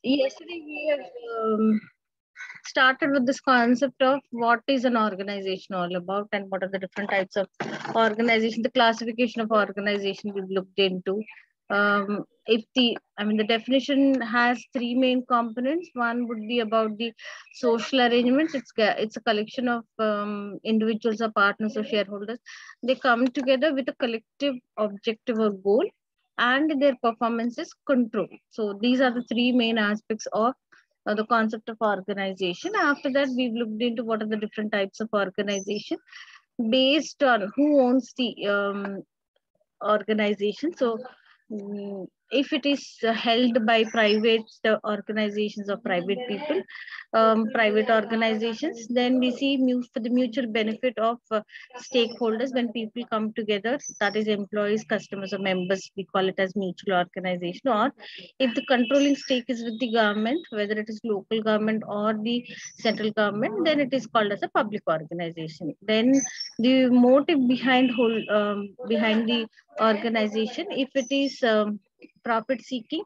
Yesterday we have started with this concept of what is an organization all about and what are the different types of organization, the classification of organization we've looked into. The definition has three main components. One would be about the social arrangements. It's a collection of individuals or partners or shareholders. They come together with a collective objective or goal, and their performance is control. So these are the three main aspects of the concept of organization. After that, we've looked into what are the different types of organization based on who owns the organization. So, if it is held by private organizations or private people, private organizations, then we see for the mutual benefit of stakeholders. When people come together, that is employees, customers, or members, we call it as mutual organization. Or if the controlling stake is with the government, whether it is local government or the central government, then it is called as a public organization. Then the motive behind the organization, if it is profit seeking,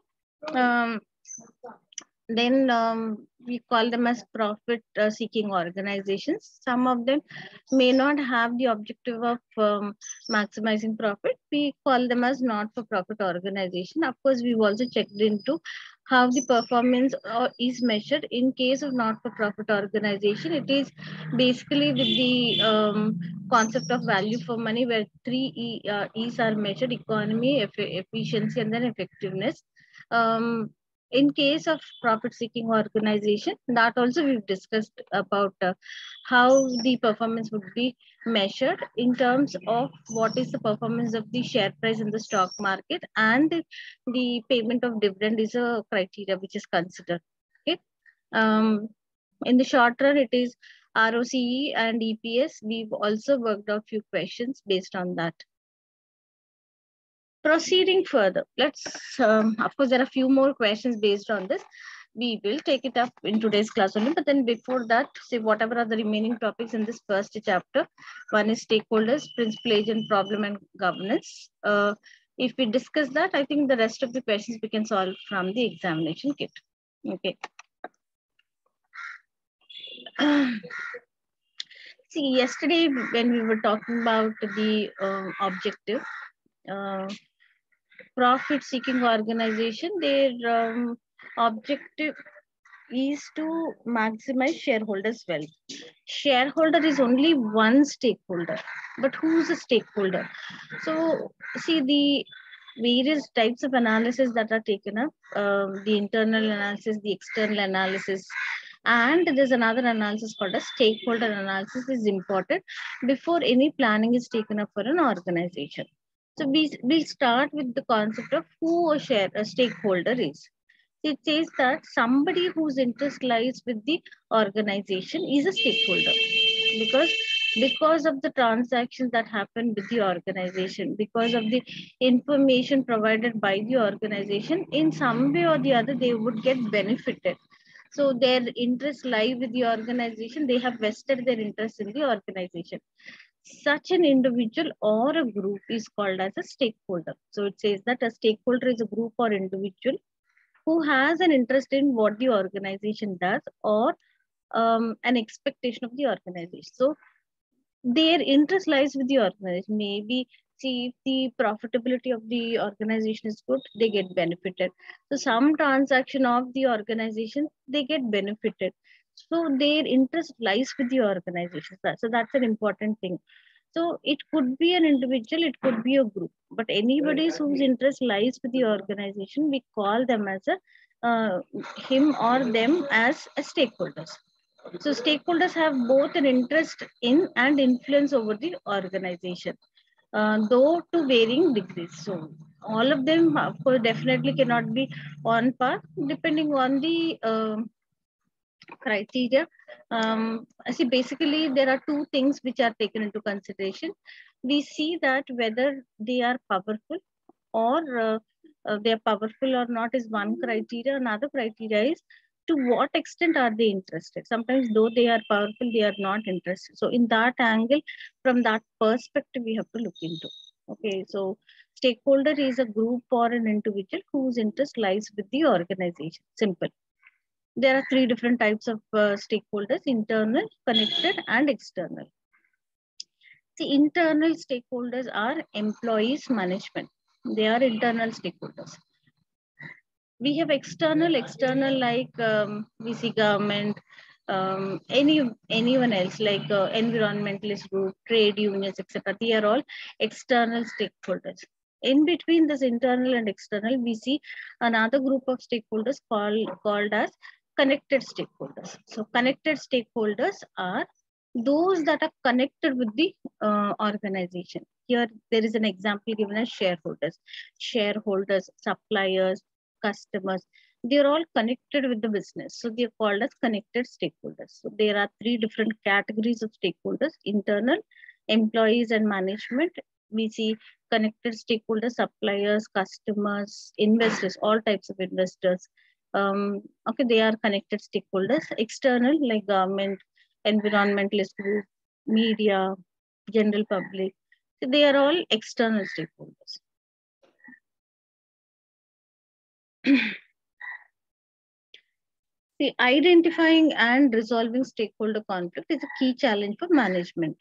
um, then we call them as profit seeking organizations. Some of them may not have the objective of maximizing profit. We call them as not for profit organization. Of course, we've also checked into how the performance is measured. In case of not for profit organization, it is basically with the concept of value for money, where E's are measured: economy, efficiency, and then effectiveness. In case of profit seeking organization, that also we've discussed about how the performance would be measured in terms of what is the performance of the share price in the stock market, and the payment of dividend is a criteria which is considered. Okay. In the short run, it is ROCE and EPS. We've also worked out few questions based on that. Proceeding further, of course, there are a few more questions based on this. We will take it up in today's class only, but then before that, say whatever are the remaining topics in this first chapter. One is stakeholders, principal agent, problem, and governance. If we discuss that, I think the rest of the questions we can solve from the examination kit. Okay. See, yesterday when we were talking about the objective, profit-seeking organization, their objective is to maximize shareholders' wealth. Shareholder is only one stakeholder, but who's a stakeholder? So, see the various types of analysis that are taken up, the internal analysis, the external analysis, and there's another analysis called a stakeholder analysis is important before any planning is taken up for an organization. So we'll start with the concept of who a stakeholder is. It says that somebody whose interest lies with the organization is a stakeholder, because of the transactions that happen with the organization, because of the information provided by the organization, in some way or the other they would get benefited. So their interests lie with the organization. They have vested their interest in the organization. Such an individual or a group is called as a stakeholder. So it says that a stakeholder is a group or individual who has an interest in what the organization does, or an expectation of the organization. So their interest lies with the organization. Maybe, see, if the profitability of the organization is good, they get benefited. So some transaction of the organization, they get benefited. So their interest lies with the organization. So that's an important thing. So it could be an individual, it could be a group, but anybody whose interest lies with the organization, we call them as him or them as a stakeholders. So stakeholders have both an interest in and influence over the organization, though to varying degrees. So all of them, of course, definitely cannot be on par, depending on the criteria. See, basically, there are two things which are taken into consideration. We see that whether they are powerful or they are powerful or not is one criteria. Another criteria is to what extent are they interested. Sometimes though they are powerful, they are not interested. So in that angle, from that perspective, we have to look into. Okay, so stakeholder is a group or an individual whose interest lies with the organization. Simple. There are three different types of stakeholders: internal, connected, and external. The internal stakeholders are employees, management. They are internal stakeholders. We have external like we see government, anyone else like environmentalist group, trade unions, etc. They are all external stakeholders. In between this internal and external, we see another group of stakeholders called as connected stakeholders. So connected stakeholders are those that are connected with the organization. Here there is an example given as shareholders, suppliers, customers. They're all connected with the business. So they're called as connected stakeholders. So there are three different categories of stakeholders: internal, employees and management. We see connected stakeholders, suppliers, customers, investors, all types of investors. Okay, they are connected stakeholders. External, like government, environmentalist group, media, general public. So they are all external stakeholders. See, identifying and resolving stakeholder conflict is a key challenge for management.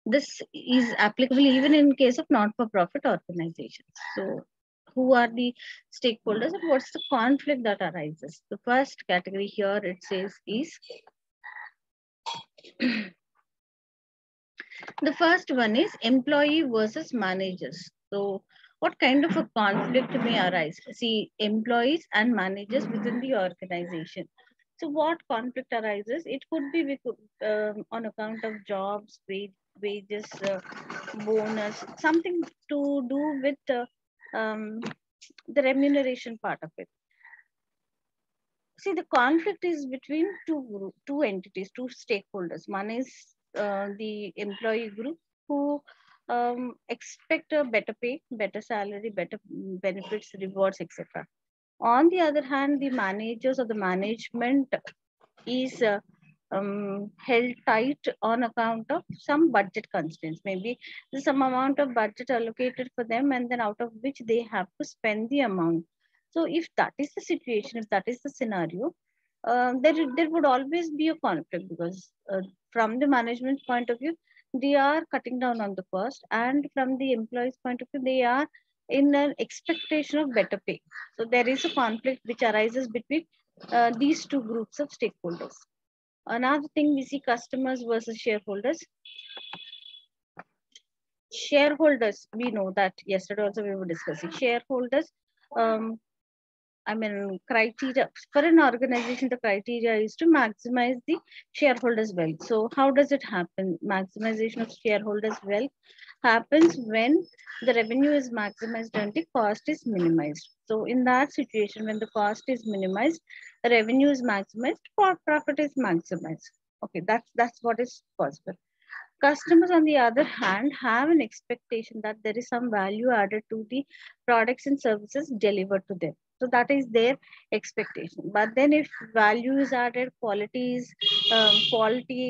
This is applicable even in case of not-for-profit organizations. So, who are the stakeholders and what's the conflict that arises? The first category here it says is the first one is employee versus managers. So, what kind of a conflict may arise? See, employees and managers within the organization. So, what conflict arises? It could be on account of jobs, wages, bonus, something to do with the remuneration part of it. See, the conflict is between two entities, two stakeholders. One is the employee group who expect a better pay, better salary, better benefits, rewards, etc. On the other hand, the managers or the management is held tight on account of some budget constraints. Maybe there's some amount of budget allocated for them, and then out of which they have to spend the amount. So, if that is the situation, if that is the scenario, there would always be a conflict because from the management point of view, they are cutting down on the cost, and from the employees' point of view, they are in an expectation of better pay. So, there is a conflict which arises between these two groups of stakeholders. Another thing we see customers versus shareholders. Shareholders, we know that yesterday also we were discussing shareholders. I mean, criteria for an organization, the criteria is to maximize the shareholders' wealth. So, how does it happen? Maximization of shareholders' wealth happens when the revenue is maximized and the cost is minimized. So, in that situation, when the cost is minimized, the revenue is maximized, profit is maximized. Okay, that's what is possible. Customers, on the other hand, have an expectation that there is some value added to the products and services delivered to them. So that is their expectation. But then, if value is added, quality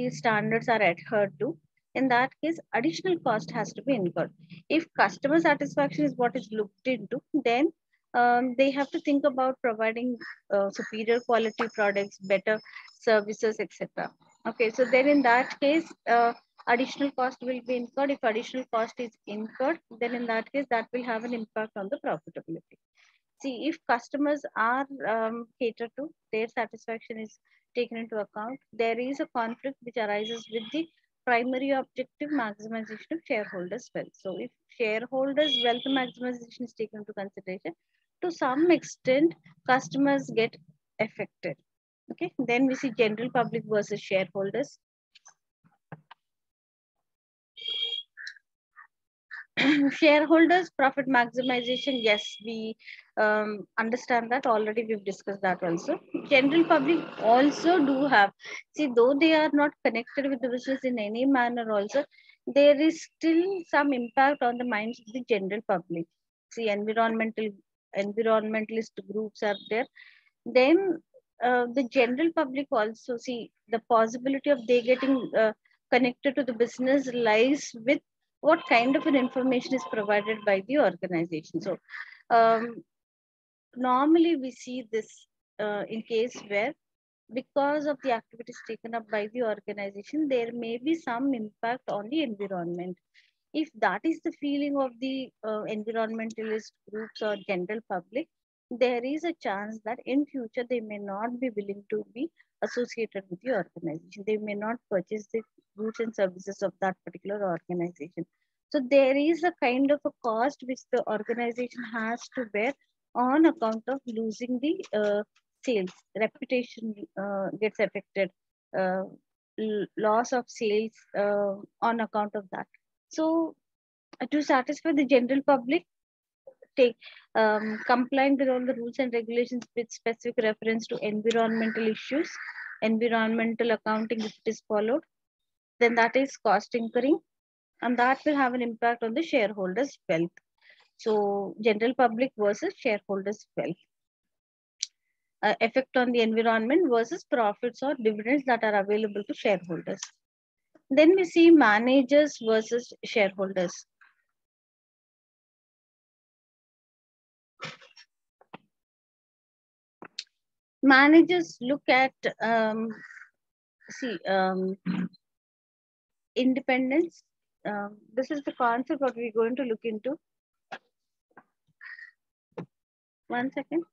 standards are adhered to, in that case, additional cost has to be incurred. If customer satisfaction is what is looked into, then they have to think about providing superior quality products, better services, etc. Okay, so then in that case, additional cost will be incurred. If additional cost is incurred, then in that case, that will have an impact on the profitability. See, if customers are catered to, their satisfaction is taken into account, there is a conflict which arises with the primary objective maximization of shareholders' wealth. So, if shareholders' wealth maximization is taken into consideration, to some extent, customers get affected. Okay, then we see general public versus shareholders. Shareholders profit maximization, yes, we understand that already. We've discussed that also. General public also do have, see, though they are not connected with the business in any manner also, there is still some impact on the minds of the general public. See, environmentalist groups are there. Then the general public also, see, the possibility of they getting connected to the business lies with what kind of an information is provided by the organization. So normally we see this in case where because of the activities taken up by the organization, there may be some impact on the environment. If that is the feeling of the environmentalist groups or general public, there is a chance that in future they may not be willing to be associated with the organization. They may not purchase the goods and services of that particular organization. So there is a kind of a cost which the organization has to bear on account of losing the sales. Reputation gets affected, uh, loss of sales on account of that. So to satisfy the general public, take complying with all the rules and regulations with specific reference to environmental issues, environmental accounting if it is followed, then that is cost incurring, and that will have an impact on the shareholders' wealth. So general public versus shareholders' wealth. Effect on the environment versus profits or dividends that are available to shareholders. Then we see managers versus shareholders. Managers look at independence. This is the concept what we're going to look into. One second.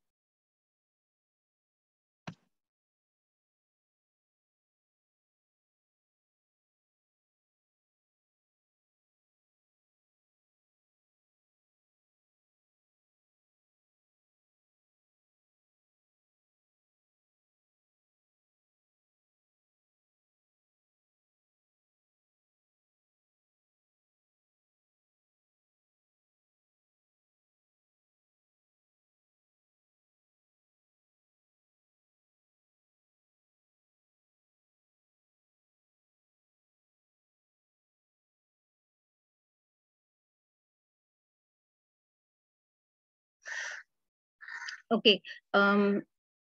Okay.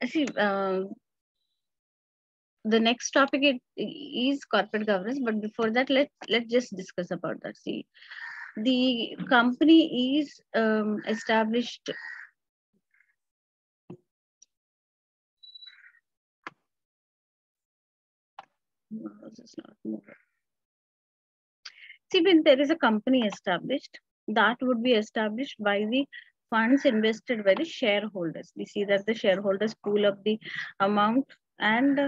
See, the next topic is corporate governance, but before that, let's just discuss about that. See, the company is established. See, when there is a company established, that would be established by the funds invested by the shareholders. We see that the shareholders pool up the amount, and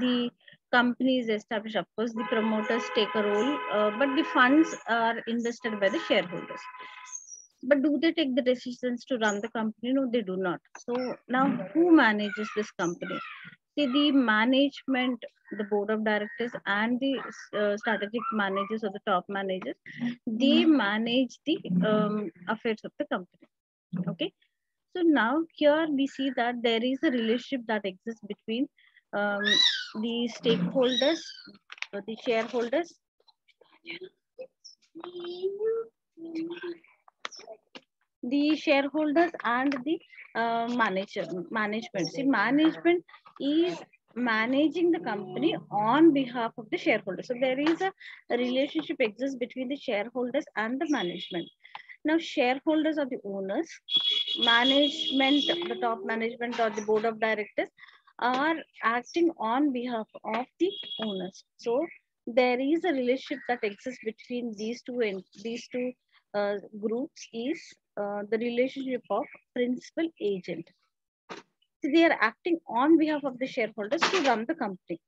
the company is established. Of course, the promoters take a role, but the funds are invested by the shareholders. But do they take the decisions to run the company? No, they do not. So now who manages this company? See, the management, the board of directors and the strategic managers or the top managers, they manage the affairs of the company. Okay. So now here we see that there is a relationship that exists between the stakeholders, the shareholders, and the management. See, management is managing the company on behalf of the shareholders. So there is a relationship exists between the shareholders and the management. Now, shareholders are the owners, management, the top management or the board of directors are acting on behalf of the owners. So there is a relationship that exists between these two, and these two groups is the relationship of principal agent. So they are acting on behalf of the shareholders to run the company.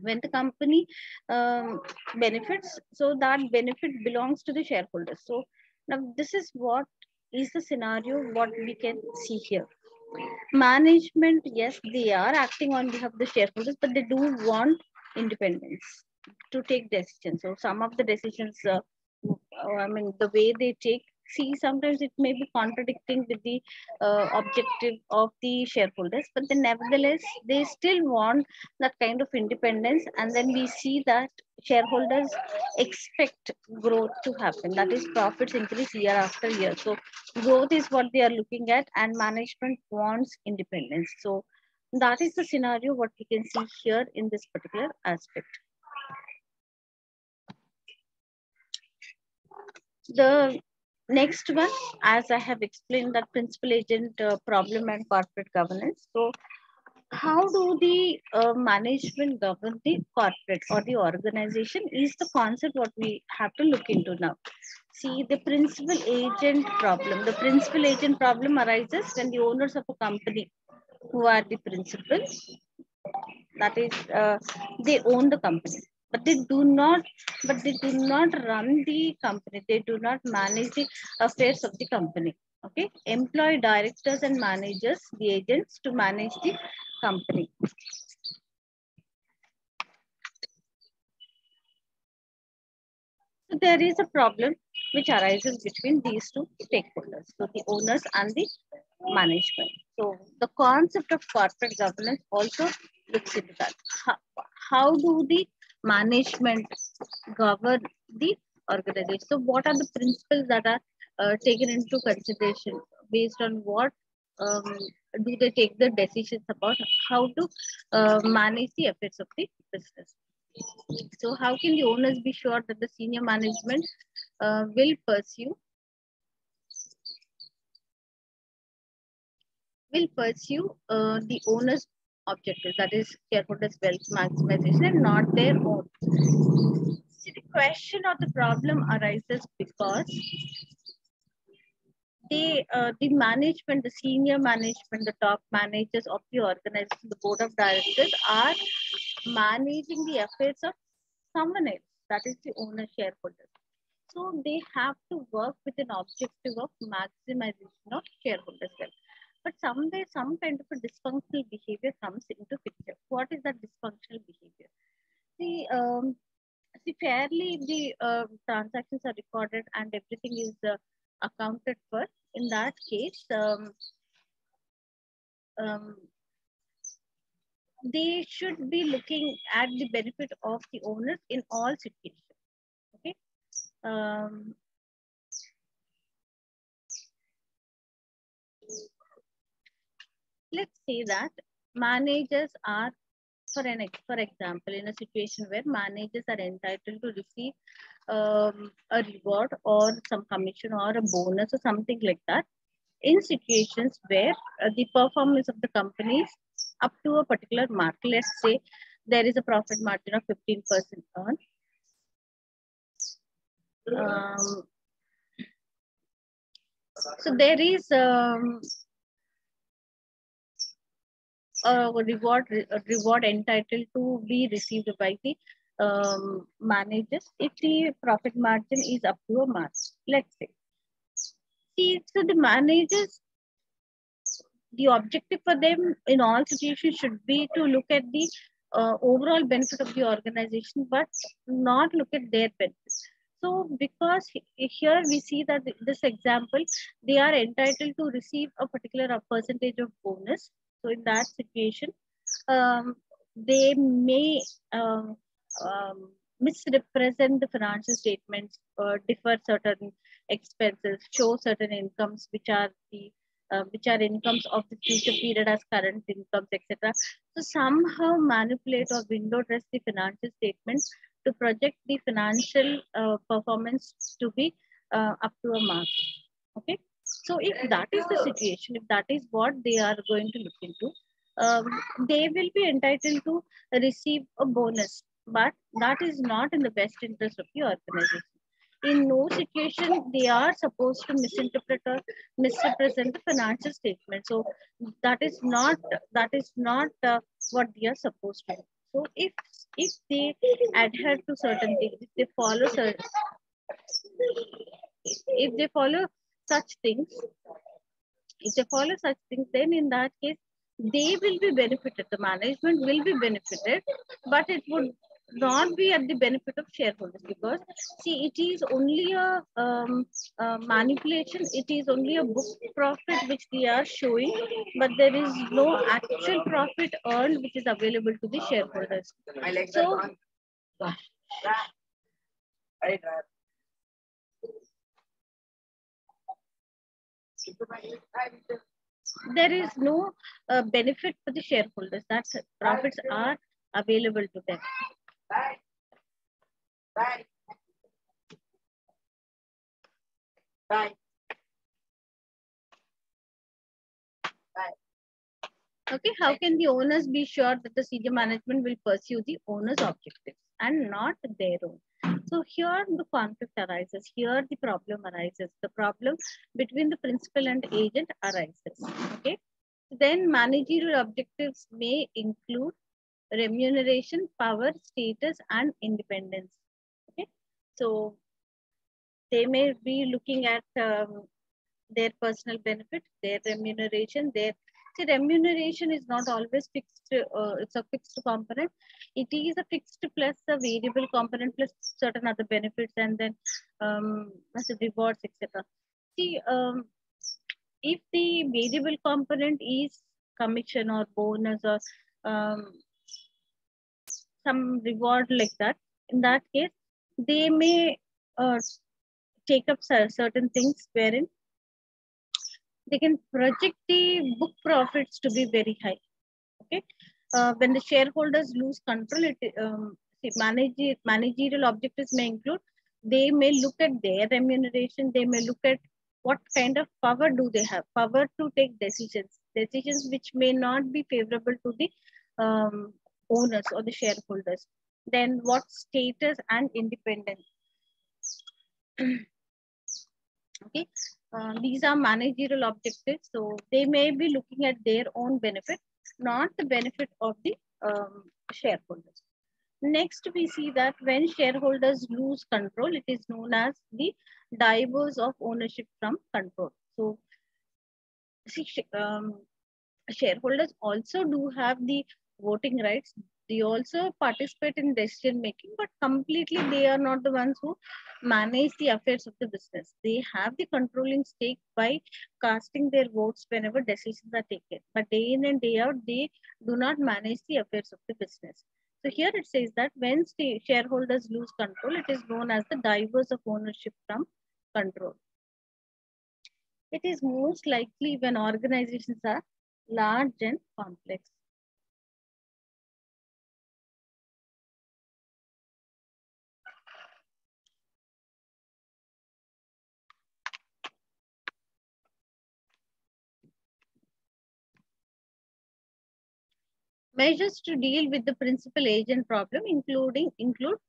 When the company benefits, so that benefit belongs to the shareholders. So now this is what is the scenario what we can see here. Management, yes, they are acting on behalf of the shareholders, but they do want independence to take decisions. So some of the decisions, I mean, the way they take, see, sometimes it may be contradicting with the objective of the shareholders, but then nevertheless, they still want that kind of independence. And then we see that shareholders expect growth to happen. That is, profits increase year after year. So growth is what they are looking at, and management wants independence. So that is the scenario what we can see here in this particular aspect. The next one, as I have explained, that principal agent problem and corporate governance. So how do the management govern the corporate or the organization is the concept what we have to look into now. See, the principal agent problem. The principal agent problem arises when the owners of a company who are the principals, that is, they own the company, but they do not run the company. They do not manage the affairs of the company. Okay, employ directors and managers, the agents, to manage the company. So there is a problem which arises between these two stakeholders, so the owners and the management. So the concept of corporate governance also looks into that. How do the management govern the organization? So what are the principles that are taken into consideration? Based on what um, do they take the decisions about how to manage the affairs of the business? So how can the owners be sure that the senior management will pursue the owner's objectives, that is shareholders' wealth maximization, and not their own? See, the question or the problem arises because the management, the senior management, the top managers of the organization, the board of directors are managing the affairs of someone else, that is the owner shareholder. So they have to work with an objective of maximization of shareholders' wealth. But somewhere, some kind of a dysfunctional behavior comes into picture. What is that dysfunctional behavior? See, fairly the transactions are recorded and everything is accounted for. In that case, um, they should be looking at the benefit of the owners in all situations. Okay. Um, let's say that managers are, for example, in a situation where managers are entitled to receive a reward or some commission or a bonus or something like that, in situations where the performance of the company is up to a particular mark. Let's say there is a profit margin of 15% on. Um, so there is a reward entitled to be received by the managers if the profit margin is up to a mark. Let's say. See, so the managers, the objective for them in all situations should be to look at the overall benefit of the organization, but not look at their benefits. So, because here we see that this example, they are entitled to receive a particular percentage of bonus. So, in that situation, they may misrepresent the financial statements, differ certain expenses, show certain incomes which are incomes of the future period as current incomes, etc. So somehow manipulate or window dress the financial statements to project the financial performance to be up to a mark. Okay. So if that is the situation, if that is what they are going to look into, um, they will be entitled to receive a bonus, but that is not in the best interest of the organization. In no situation they are supposed to misinterpret or misrepresent the financial statement. So that is not what they are supposed to do. So if they adhere to certain things, if they follow such things, then in that case, they will be benefited. The management will be benefited, but it would not be at the benefit of shareholders, because see, it is only a manipulation. It is only a book profit which they are showing, but there is no actual profit earned which is available to the shareholders. So, there is no benefit for the shareholders. That profits are available to them. Okay, how can the owners be sure that the senior management will pursue the owner's objectives and not their own? So here the conflict arises. Here the problem arises. The problem between the principal and agent arises. Okay. Then managerial objectives may include remuneration, power, status, and independence. Okay. So they may be looking at their personal benefit, their remuneration, their see remuneration is not always fixed. It's a fixed component. It is a fixed plus a variable component plus certain other benefits, and then as a rewards, etc. See, if the variable component is commission or bonus or um, some reward like that, in that case, they may take up certain things wherein they can project the book profits to be very high. Okay, when the shareholders lose control, managerial objectives may include. They may look at their remuneration. They may look at what kind of power do they have, power to take decisions which may not be favorable to the owners or the shareholders. Then what status and independence. Okay, these are managerial objectives, so they may be looking at their own benefit, not the benefit of the shareholders. Next, we see that when shareholders lose control, it is known as the divorce of ownership from control. So see, shareholders also do have the voting rights. They also participate in decision making, but completely they are not the ones who manage the affairs of the business. They have the controlling stake by casting their votes whenever decisions are taken. But day in and day out, they do not manage the affairs of the business. So here it says that when shareholders lose control, it is known as the divorce of ownership from control. It is most likely when organizations are large and complex. Measures to deal with the principal agent problem include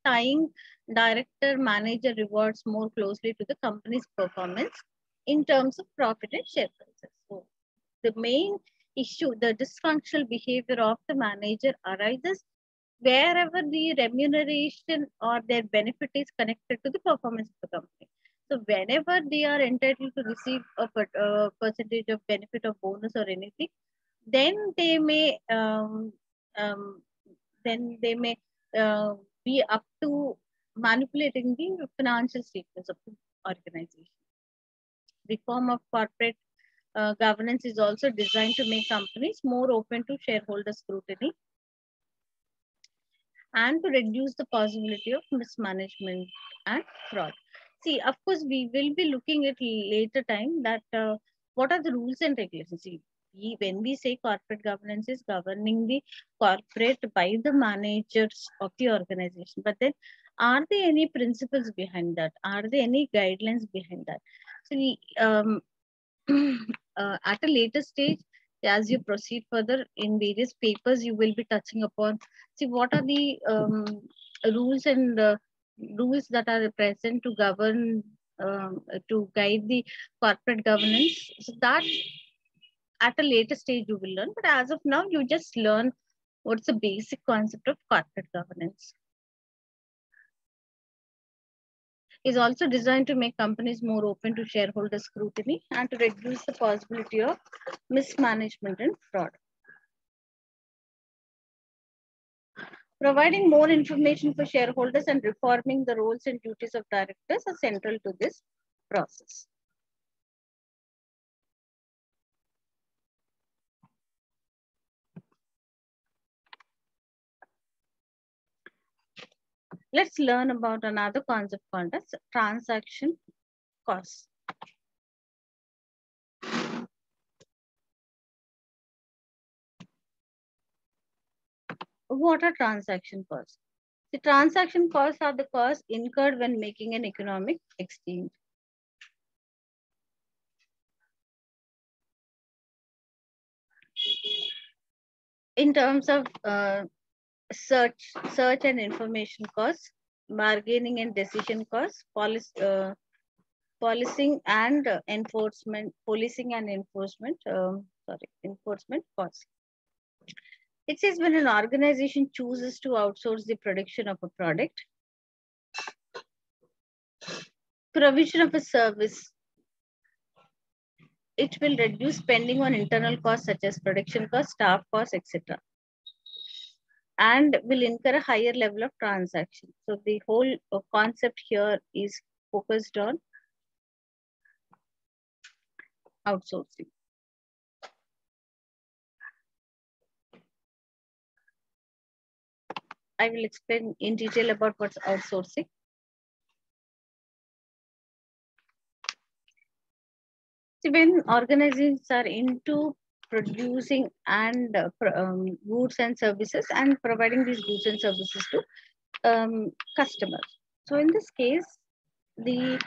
tying director manager rewards more closely to the company's performance in terms of profit and share prices. So the main issue, the dysfunctional behavior of the manager arises wherever the remuneration or their benefit is connected to the performance of the company. So whenever they are entitled to receive a percentage of benefit or bonus or anything, then they may um, then they may uh, be up to manipulating the financial statements of the organization. Reform of corporate governance is also designed to make companies more open to shareholder scrutiny and to reduce the possibility of mismanagement and fraud. See, of course, we will be looking at later time that what are the rules and regulations. See, when we say corporate governance is governing the corporate by the managers of the organization, but then are there any principles behind that? Are there any guidelines behind that? So, at a later stage, as you proceed further in various papers, you will be touching upon, see, what are the rules and rules that are present to govern, to guide the corporate governance. So that at a later stage you will learn, but as of now, you just learn what's the basic concept of corporate governance. Is also designed to make companies more open to shareholder scrutiny and to reduce the possibility of mismanagement and fraud. Providing more information for shareholders and reforming the roles and duties of directors are central to this process. Let's learn about another concept called as transaction costs. What are transaction costs? The transaction costs are the costs incurred when making an economic exchange. in terms of search and information costs, bargaining and decision costs, policing and enforcement, enforcement costs. It says when an organization chooses to outsource the production of a product, provision of a service, it will reduce spending on internal costs such as production costs, staff costs, etc., and will incur a higher level of transaction. So the whole concept here is focused on outsourcing. I will explain in detail about what's outsourcing. See, when organizations are into producing and goods and services and providing these goods and services to customers. So in this case, the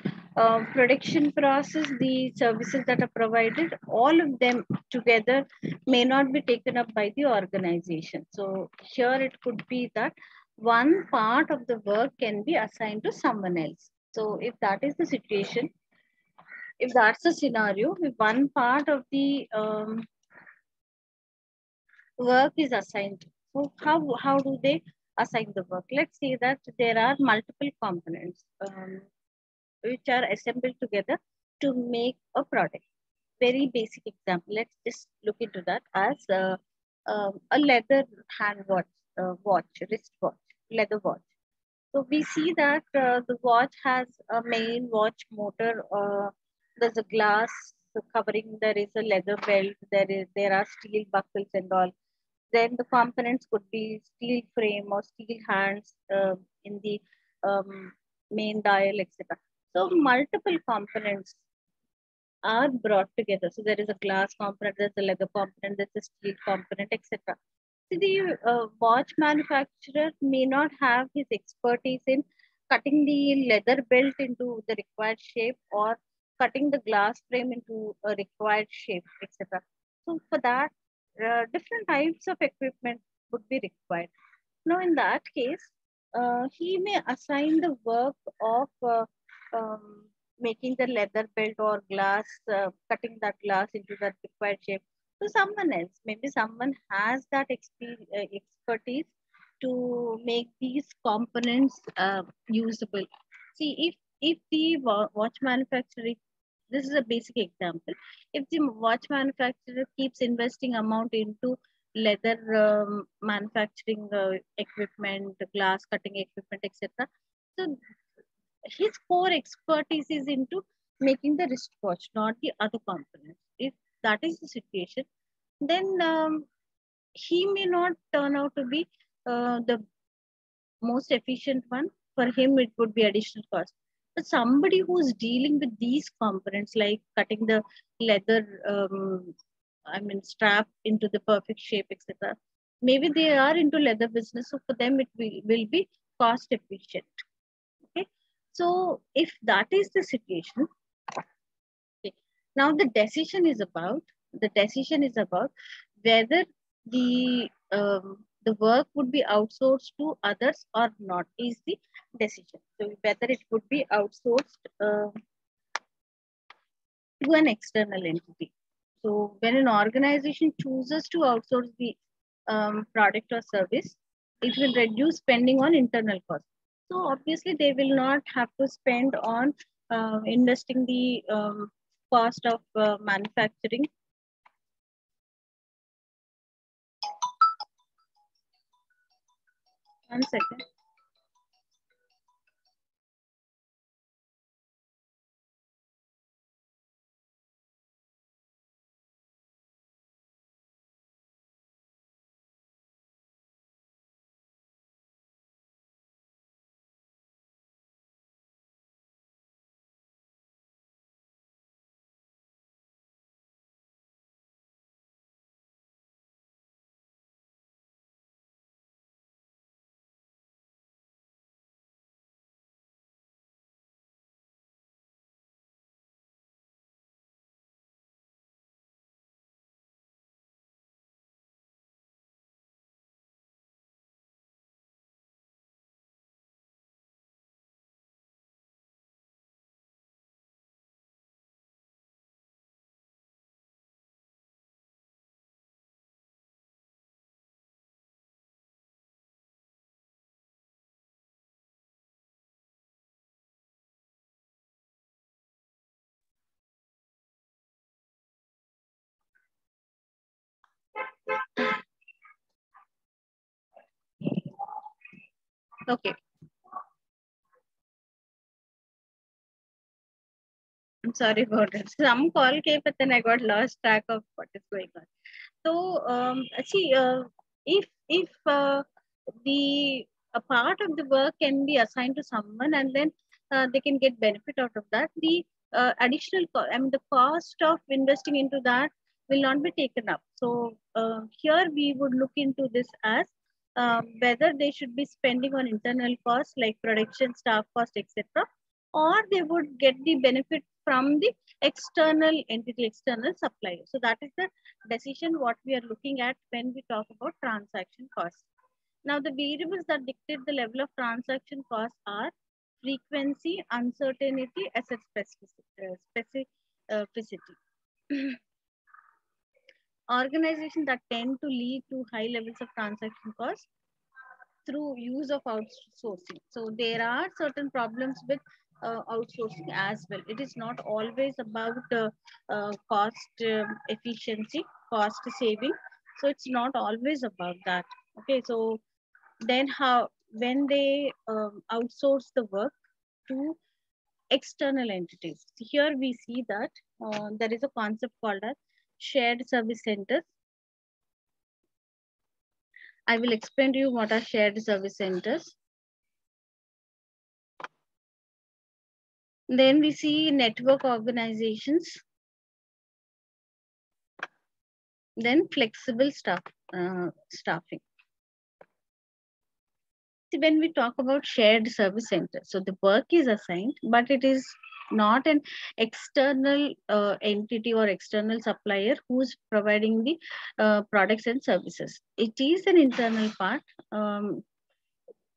production process, the services that are provided, all of them together may not be taken up by the organization. So here it could be that one part of the work can be assigned to someone else. So if that is the situation, if that's the scenario, if one part of the work is assigned, so how do they assign the work? Let's say that there are multiple components which are assembled together to make a product. Very basic example. Let's just look into that as a leather hand watch, wrist watch, leather watch. So we see that the watch has a main watch motor. There's a glass covering. There is a leather belt. There are steel buckles and all. Then the components could be steel frame or steel hands in the main dial, etc. So multiple components are brought together. So there is a glass component, there's a leather component, there's a steel component, etc. So the watch manufacturer may not have his expertise in cutting the leather belt into the required shape or cutting the glass frame into a required shape, etc. So for that, different types of equipment would be required. Now, in that case, he may assign the work of making the leather belt or glass, cutting that glass into that required shape to someone else. Maybe someone has that expertise to make these components usable. See, if the watch manufacturer, this is a basic example, if the watch manufacturer keeps investing amount into leather manufacturing equipment, glass cutting equipment, etc., so his core expertise is into making the wristwatch, not the other components. If that is the situation, then he may not turn out to be the most efficient one. For him, it would be additional cost. But somebody who's dealing with these components, like cutting the leather, strap into the perfect shape, etc. Maybe they are into leather business, so for them it will be cost efficient. Okay, so if that is the situation, okay, now the decision is about whether the work would be outsourced to others or not is the decision. So whether it would be outsourced to an external entity. So when an organization chooses to outsource the product or service, it will reduce spending on internal costs. So obviously they will not have to spend on investing the cost of manufacturing. One second. Okay. I'm sorry about it. Some call came, but then I got lost track of what is going on. So, see, if the a part of the work can be assigned to someone, and then they can get benefit out of that, the I mean, the cost of investing into that will not be taken up. So here we would look into this as whether they should be spending on internal costs like production, staff cost, etc., or they would get the benefit from the external entity, external supplier. So that is the decision what we are looking at when we talk about transaction costs. Now, the variables that dictate the level of transaction costs are frequency, uncertainty, asset specificity. Organizations that tend to lead to high levels of transaction costs through use of outsourcing. So there are certain problems with outsourcing as well. It is not always about cost efficiency, cost saving. So it's not always about that. Okay, so then how when they outsource the work to external entities. Here we see that there is a concept called as shared service centers. I will explain to you what are shared service centers. Then we see network organizations, then flexible staffing. See, when we talk about shared service center, so the work is assigned, but it is not an external entity or external supplier who's providing the products and services. It is an internal part.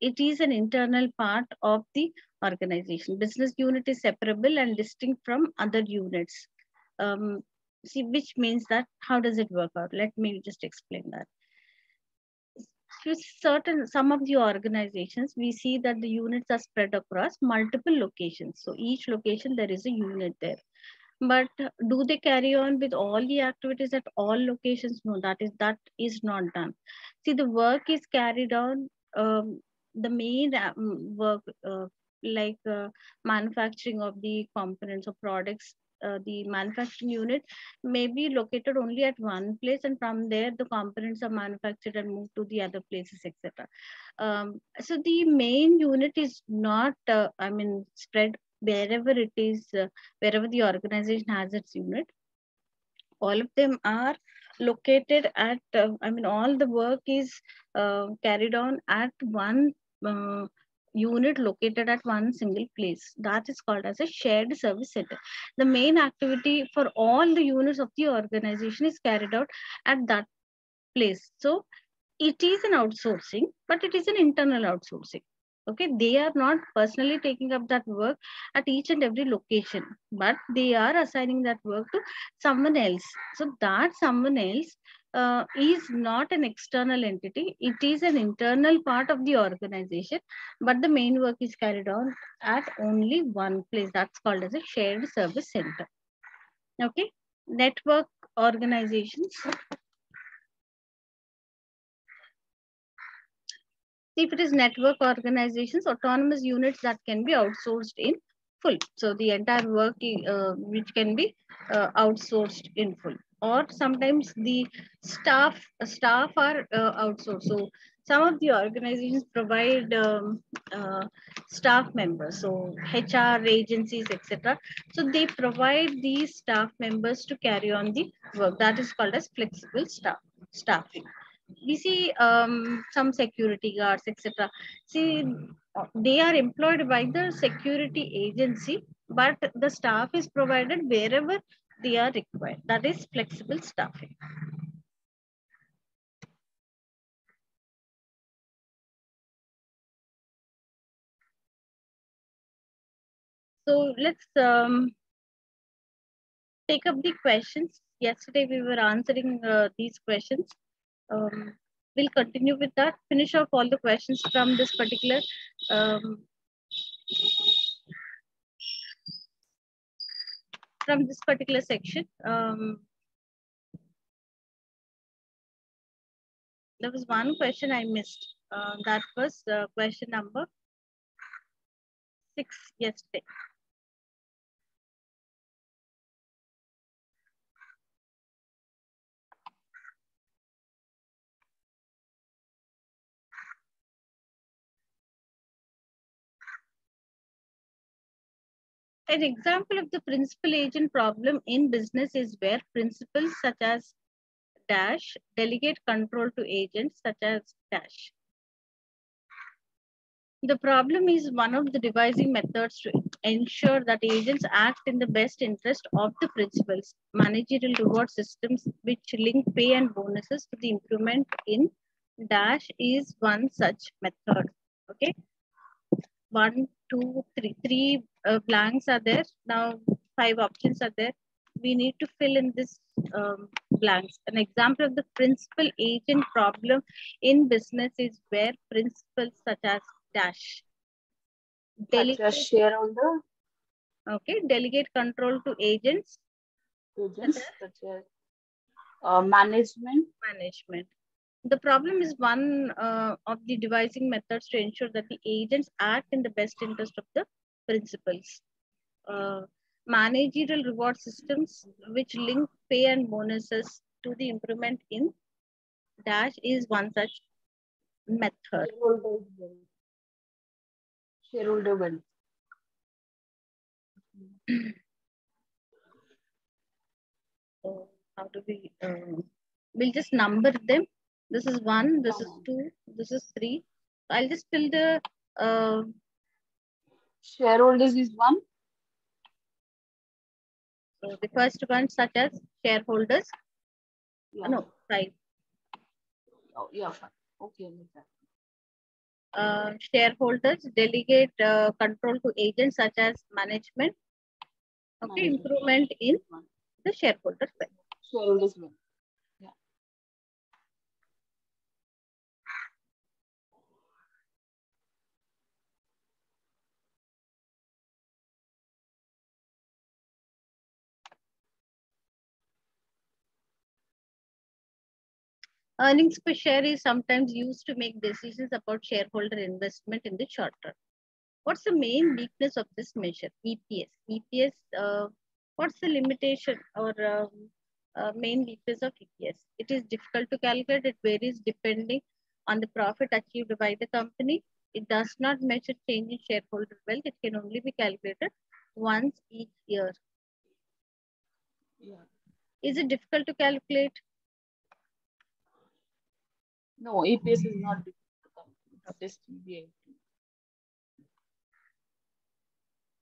It is an internal part of the organization. Business unit is separable and distinct from other units. See, which means that how does it work out? Let me just explain that. With some of the organizations, we see that the units are spread across multiple locations. So each location there is a unit there. But do they carry on with all the activities at all locations? No, that is not done. See, the work is carried on. The main work, like manufacturing of the components or products, the manufacturing unit may be located only at one place, and from there the components are manufactured and moved to the other places, etc. So the main unit is not, I mean, spread wherever it is, wherever the organization has its unit. All of them are located at, I mean, all the work is carried on at one unit located at one single place. That is called as a shared service center. The main activity for all the units of the organization is carried out at that place. So it is an outsourcing, but it is an internal outsourcing. Okay, they are not personally taking up that work at each and every location, but they are assigning that work to someone else. So that someone else is not an external entity, it is an internal part of the organization, but the main work is carried on at only one place. That's called as a shared service center. Okay, network organizations. If it is network organizations, autonomous units that can be outsourced in full. So the entire work which can be outsourced in full. Or sometimes the staff are outsourced. So some of the organizations provide staff members, so HR agencies, etc. So they provide these staff members to carry on the work. That is called as flexible staffing. We see some security guards, etc. See, they are employed by the security agency, but the staff is provided wherever they are required. That is flexible staffing. So let's take up the questions. Yesterday we were answering these questions. Um, we'll continue with that. Finish off all the questions from this particular um, section. There was one question I missed. That was question number 6 yesterday. An example of the principal agent problem in business is where principals such as dash delegate control to agents such as dash. The problem is one of the devising methods to ensure that agents act in the best interest of the principals. Managerial reward systems which link pay and bonuses to the improvement in dash is one such method. Okay, one, two, three, blanks are there. Now 5 options are there. We need to fill in this blanks. An example of the principal agent problem in business is where principals such as dash Such as delegate, shareholder okay, delegate control to agents such agents, as such as management. management. The problem is one of the devising methods to ensure that the agents act in the best interest of the principals. Uh, Managerial reward systems which link pay and bonuses to the improvement in dash is one such method. Shareholder wealth. Shareholder wealth. So how do we? We'll just number them. This is 1. This Yeah, is ma'am. 2. This is 3. I'll just fill the uh, Shareholders is one. so the first one such as shareholders. Yeah. No, 5. Oh, yeah, fine. Okay, Nita. Shareholders delegate control to agents such as management. Okay, Management. improvement in Is one. the shareholders. Shareholders wealth. Yeah. Earnings per share is sometimes used to make decisions about shareholder investment in the short term. What's the main weakness of this measure? EPS. EPS, what's the limitation or main weakness of EPS? It is difficult to calculate. It varies depending on the profit achieved by the company. It does not measure change in shareholder wealth. It can only be calculated once each year. Yeah. Is it difficult to calculate? No, EPS is not difficult. It's just BA.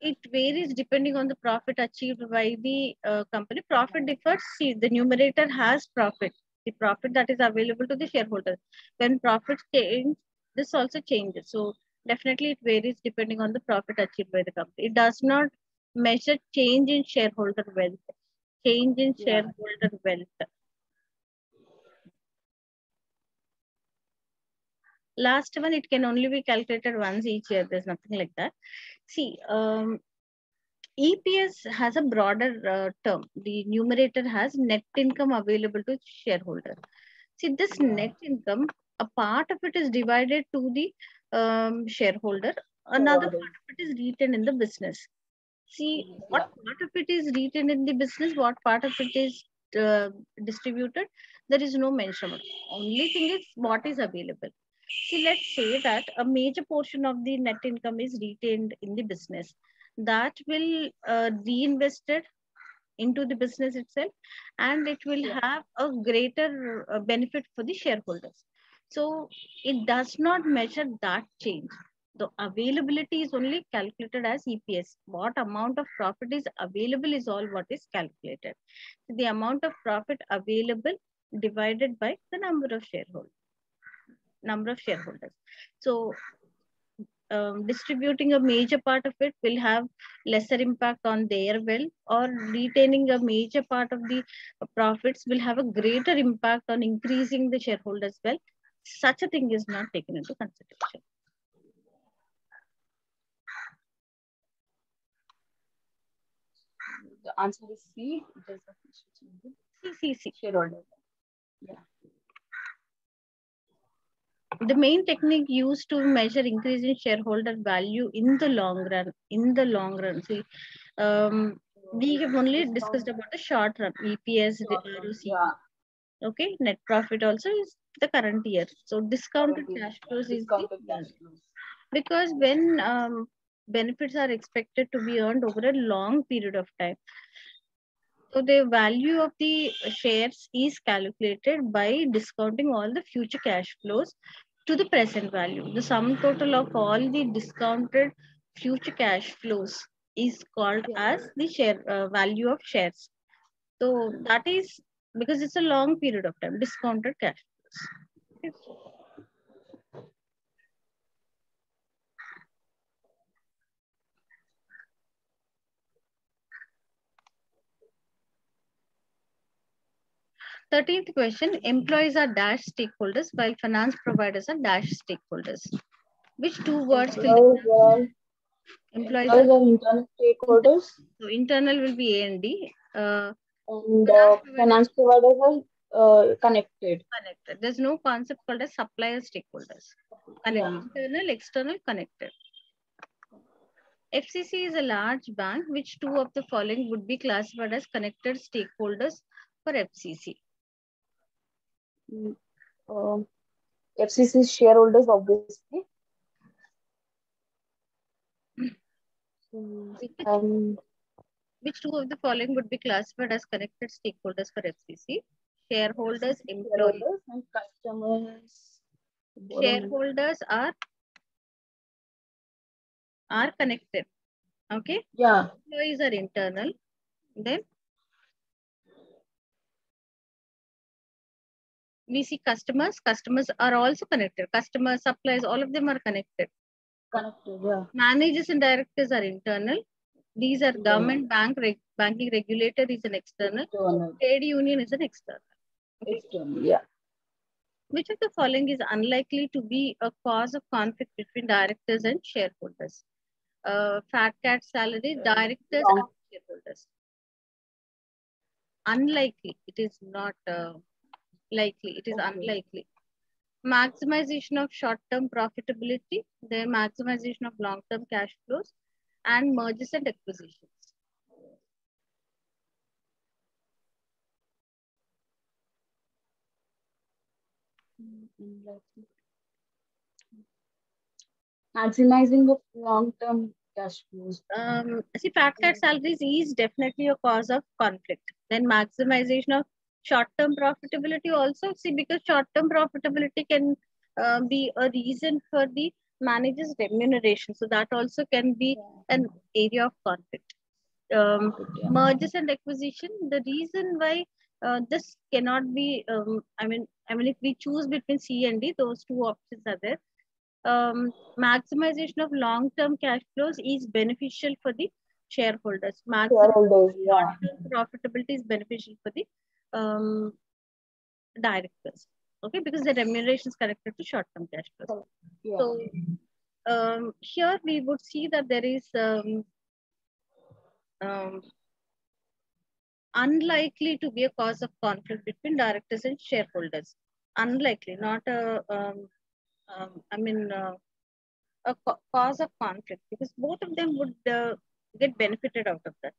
It varies depending on the profit achieved by the company. Profit differs. See, the numerator has profit, the profit that is available to the shareholders. When profits change, this also changes. So definitely it varies depending on the profit achieved by the company. It does not measure change in shareholder wealth. Change in Yeah. shareholder wealth. Last one, it can only be calculated once each year. There's nothing like that. See, EPS has a broader term. The numerator has net income available to shareholder. See, this Yeah. net income, a part of it is divided to the shareholder. Another Shareholders. part of it is retained in the business. See, Business. what Yeah. part of it is retained in the business, what part of it is uh, distributed, there is no mention. Only thing is what is available. See, let's say that a major portion of the net income is retained in the business. That will reinvested into the business itself, and it will Yeah. have a greater benefit for the shareholders. So it does not measure that change. The availability is only calculated as EPS. What amount of profit is available is all what is calculated. The amount of profit available divided by the number of shareholders. So distributing a major part of it will have lesser impact on their wealth, or retaining a major part of the profits will have a greater impact on increasing the shareholders wealth. Such a thing is not taken into consideration. The answer is C. It is a CCC. shareholder. Yeah. The main technique used to measure increase in shareholder value in the long run. In the long run, see, we have only discussed Discount about the short run, EPS, short term. ROC. Yeah. Okay, net profit also is the current year. So discounted Current year. cash Yeah. flows is the Discounted year. cash flows. Because when benefits are expected to be earned over a long period of time, so the value of the shares is calculated by discounting all the future cash flows to the present value. The sum total of all the discounted future cash flows is called Yeah. as the share value of shares. So that is because it's a long period of time, discounted cash flows. 13th question, employees are dash stakeholders while finance providers are dash stakeholders. Which two words fill the Employees are employees are employees are internal stakeholders, so internal will be A and D. and Finance providers finance providers are connected. connected. There's no concept called as supplier stakeholders. Connect, Yeah. internal, external, connected. FCC is a large bank. Which two of the following would be classified as connected stakeholders for FCC? Mm, uh, FCC shareholders, obviously. Which, And which two of the following would be classified as connected stakeholders for FCC? Shareholders, FCC employees. shareholders and customers. Bottom. Shareholders are connected. Okay. Yeah. Employees are internal. Then we see customers. Customers are also connected. Customers, suppliers, all of them are connected. Connected. Yeah. Managers and directors are internal. These are Internal. government, banking regulator is an external. External. Trade union is an external. Okay. External. Yeah. Which of the following is unlikely to be a cause of conflict between directors and shareholders? Fat cat salary, directors and Long. shareholders. Unlikely. It is not likely. It is Okay. unlikely. Maximization of short-term profitability, the maximization of long-term cash flows, and mergers and acquisitions. Maximizing of long-term cash flows. See, fat cat salaries is definitely a cause of conflict. Then maximization of short-term profitability also. See, because short-term profitability can be a reason for the manager's remuneration. So that also can be an area of conflict. Yeah. Mergers and acquisition. The reason why this cannot be, if we choose between C and D, those two options are there. Maximization of long-term cash flows is beneficial for the shareholders. Maximization Shareholders. of Yeah. short-term profitability is beneficial for the um, directors. Okay, because the remuneration is connected to short-term cash flows. Yeah. So here we would see that there is um, unlikely to be a cause of conflict between directors and shareholders. Unlikely, not a, cause of conflict because both of them would get benefited out of that.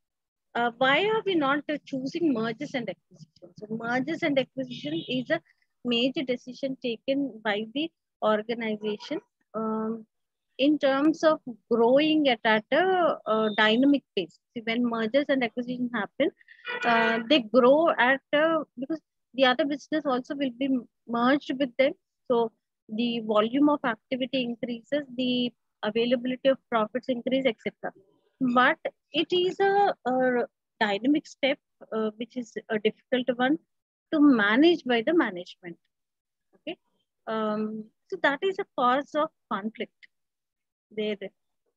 Why are we not choosing mergers and acquisitions? So mergers and acquisition is a major decision taken by the organization in terms of growing at a dynamic pace. See, when mergers and acquisitions happen, they grow at because the other business also will be merged with them. So the volume of activity increases, the availability of profits increase, etc. But it is a dynamic step, which is a difficult one to manage by the management. Okay, so that is a cause of conflict there.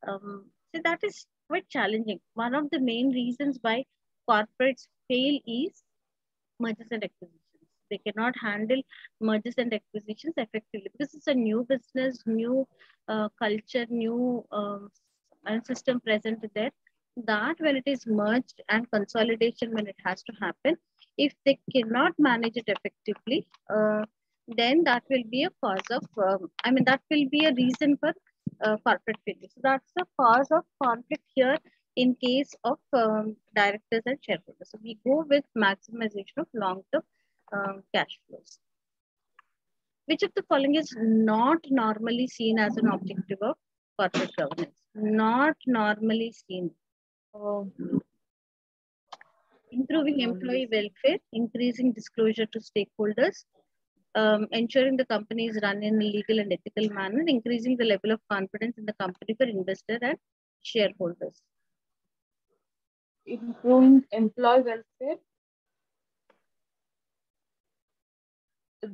So that is quite challenging. One of the main reasons why corporates fail is mergers and acquisitions. They cannot handle mergers and acquisitions effectively because it's a new business, new culture, new and system present there. That when it is merged and consolidation when it has to happen, if they cannot manage it effectively, then that will be a cause of, that will be a reason for corporate failure. So that's the cause of conflict here in case of directors and shareholders. So we go with maximization of long-term cash flows. Which of the following is not normally seen as an objective of corporate governance? Not normally seen. Not Improving normally. employee welfare, increasing disclosure to stakeholders, ensuring the company is run in a legal and ethical manner, increasing the level of confidence in the company for investor and shareholders. Improving employee welfare,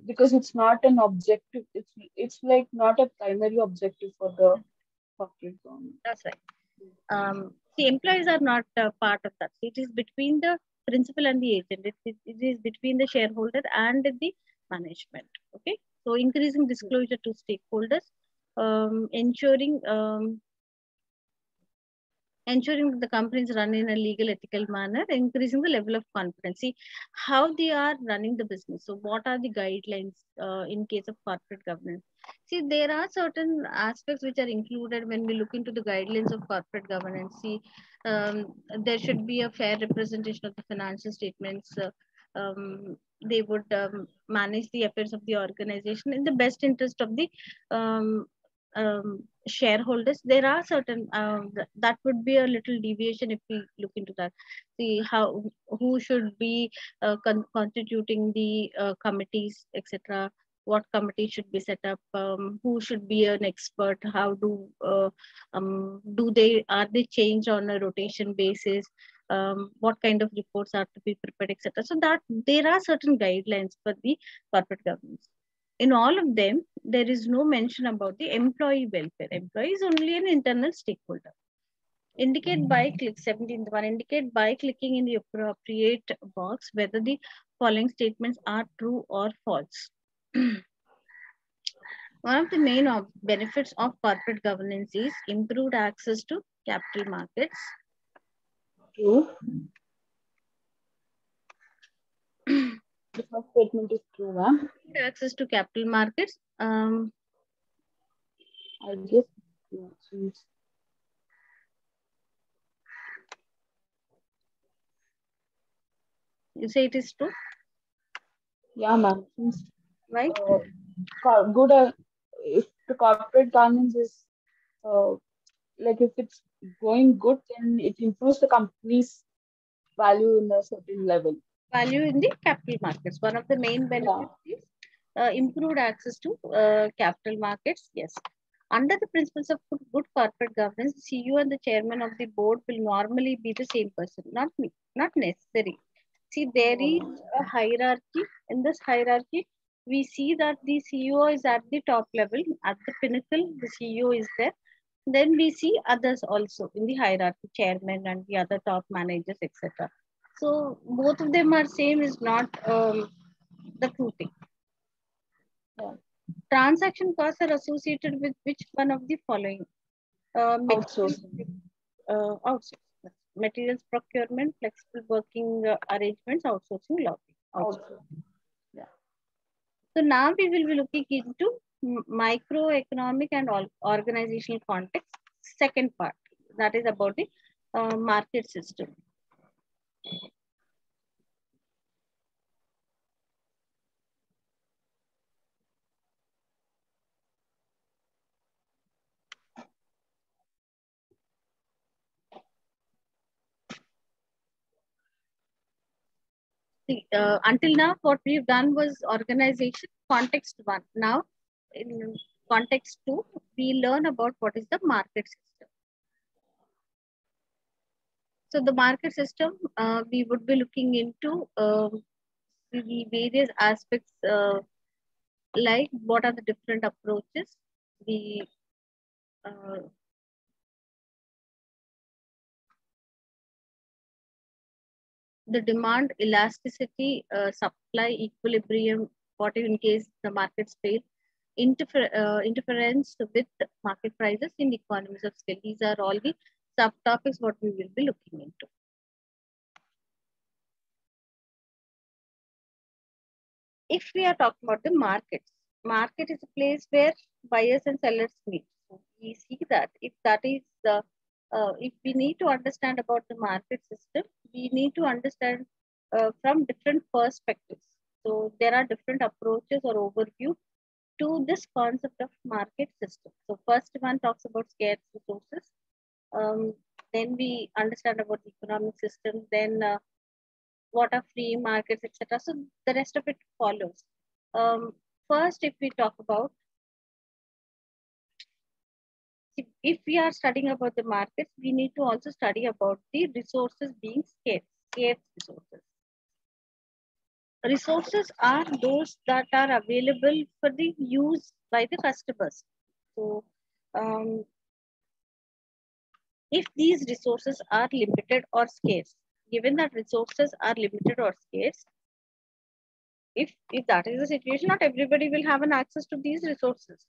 because it's not an objective. It's like not a primary objective for the corporate government. That's right. The employees are not part of that. It is between the principal and the agent. It is between the shareholder and the management. Okay. So increasing disclosure to stakeholders, ensuring that the companies run in a legal, ethical manner, increasing the level of confidence. See how they are running the business. So what are the guidelines in case of corporate governance? See, there are certain aspects which are included when we look into the guidelines of corporate governance. See, there should be a fair representation of the financial statements. They would manage the affairs of the organization in the best interest of the shareholders. There are certain that would be a little deviation if we look into that. See how who should be constituting the committees, etc. What committee should be set up? Who should be an expert? How do they are they changed on a rotation basis? What kind of reports are to be prepared, etc. So that there are certain guidelines for the corporate governance. In all of them, there is no mention about the employee welfare. Employee is only an internal stakeholder. Indicate by click 17th one. Indicate by clicking in the appropriate box whether the following statements are true or false. One of the main benefits of corporate governance is improved access to capital markets. True. The first statement is true, ma'am. Access to capital markets. I guess yeah, since You say it is true, yeah, ma'am. Since right? good, if the corporate governance is uh, like if it's going good, then it improves the company's value in a certain level. Value in the capital markets. One of the main Yeah. benefits is improved access to capital markets. Yes. Under the principles of good corporate governance, the CEO and the chairman of the board will normally be the same person. Not me, not necessary. See, there is Oh, a hierarchy. In this hierarchy, we see that the CEO is at the top level, at the pinnacle, the CEO is there. Then we see others also in the hierarchy, chairman and the other top managers, etc. So both of them are same is not the true thing. yeah. Transaction costs are associated with which one of the following? Materials, Outsourcing. outsourcing, materials procurement, flexible working arrangements, outsourcing, lobbying. Outsourcing. Outsourcing. Yeah. So now we will be looking into microeconomic and organizational context. Second part, that is about the market system. See, until now, what we've done was organization, context one. Now, in context two, we learn about what is the market system. So the market system, we would be looking into the various aspects, like what are the different approaches, uh, the demand elasticity, supply equilibrium, what in case the markets fail, interference with market prices in economies of scale. These are all the subtopics what we will be looking into. If we are talking about the markets, market is a place where buyers and sellers meet. So we see that if that is if we need to understand about the market system, we need to understand from different perspectives. So there are different approaches or overview to this concept of market system. So first one talks about scarce resources. Um, then we understand about the economic system. Then what are free markets, etc. So the rest of it follows. First, if we talk about, if we are studying about the markets, we need to also study about the resources being scarce, scarce resources. Resources are those that are available for the use by the customers. So, um, if these resources are limited or scarce, given that resources are limited or scarce, if that is the situation, not everybody will have an access to these resources.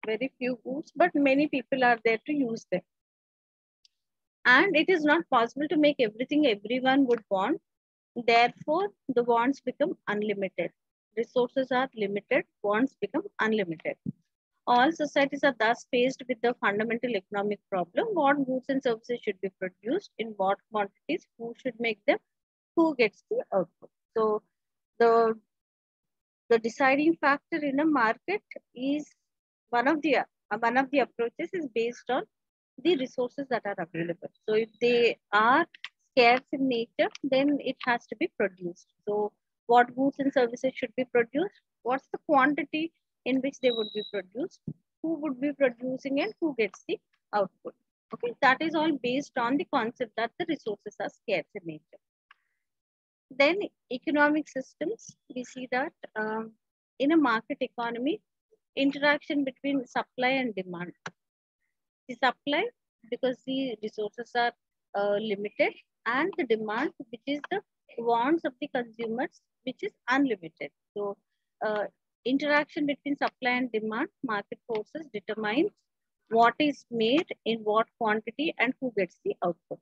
Very few goods, but many people are there to use them. And it is not possible to make everything everyone would want. Therefore, the wants become unlimited. Resources are limited, wants become unlimited. All societies are thus faced with the fundamental economic problem: what goods and services should be produced, in what quantities, who should make them, who gets the output. So the deciding factor in a market is one of the approaches is based on the resources that are available. So if they are scarce in nature, then it has to be produced. So what goods and services should be produced? What's the quantity in which they would be produced? Who would be producing and who gets the output? Okay, that is all based on the concept that the resources are scarce in nature. Then economic systems, we see that in a market economy, interaction between supply and demand. The supply, because the resources are limited, and the demand, which is the wants of the consumers, which is unlimited. So interaction between supply and demand, market forces determines what is made in what quantity and who gets the output.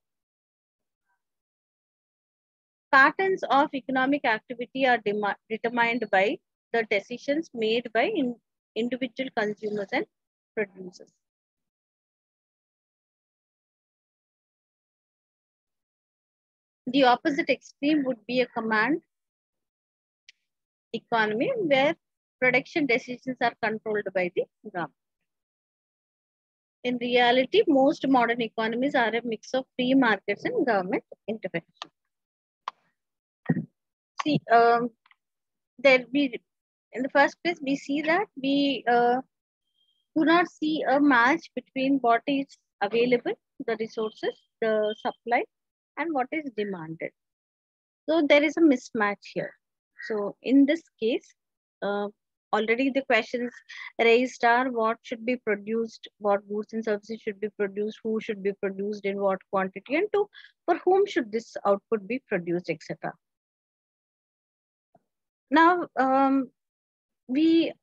Patterns of economic activity are determined by the decisions made by individual consumers and producers. The opposite extreme would be a command economy where production decisions are controlled by the government. In reality, most modern economies are a mix of free markets and government intervention. See, there we in the first place we see that we do not see a match between what is available, the resources, the supply, and what is demanded. So there is a mismatch here. So in this case, uh, already the questions raised are what should be produced, what goods and services should be produced, who should be produced in what quantity, and to for whom should this output be produced, etc. Now we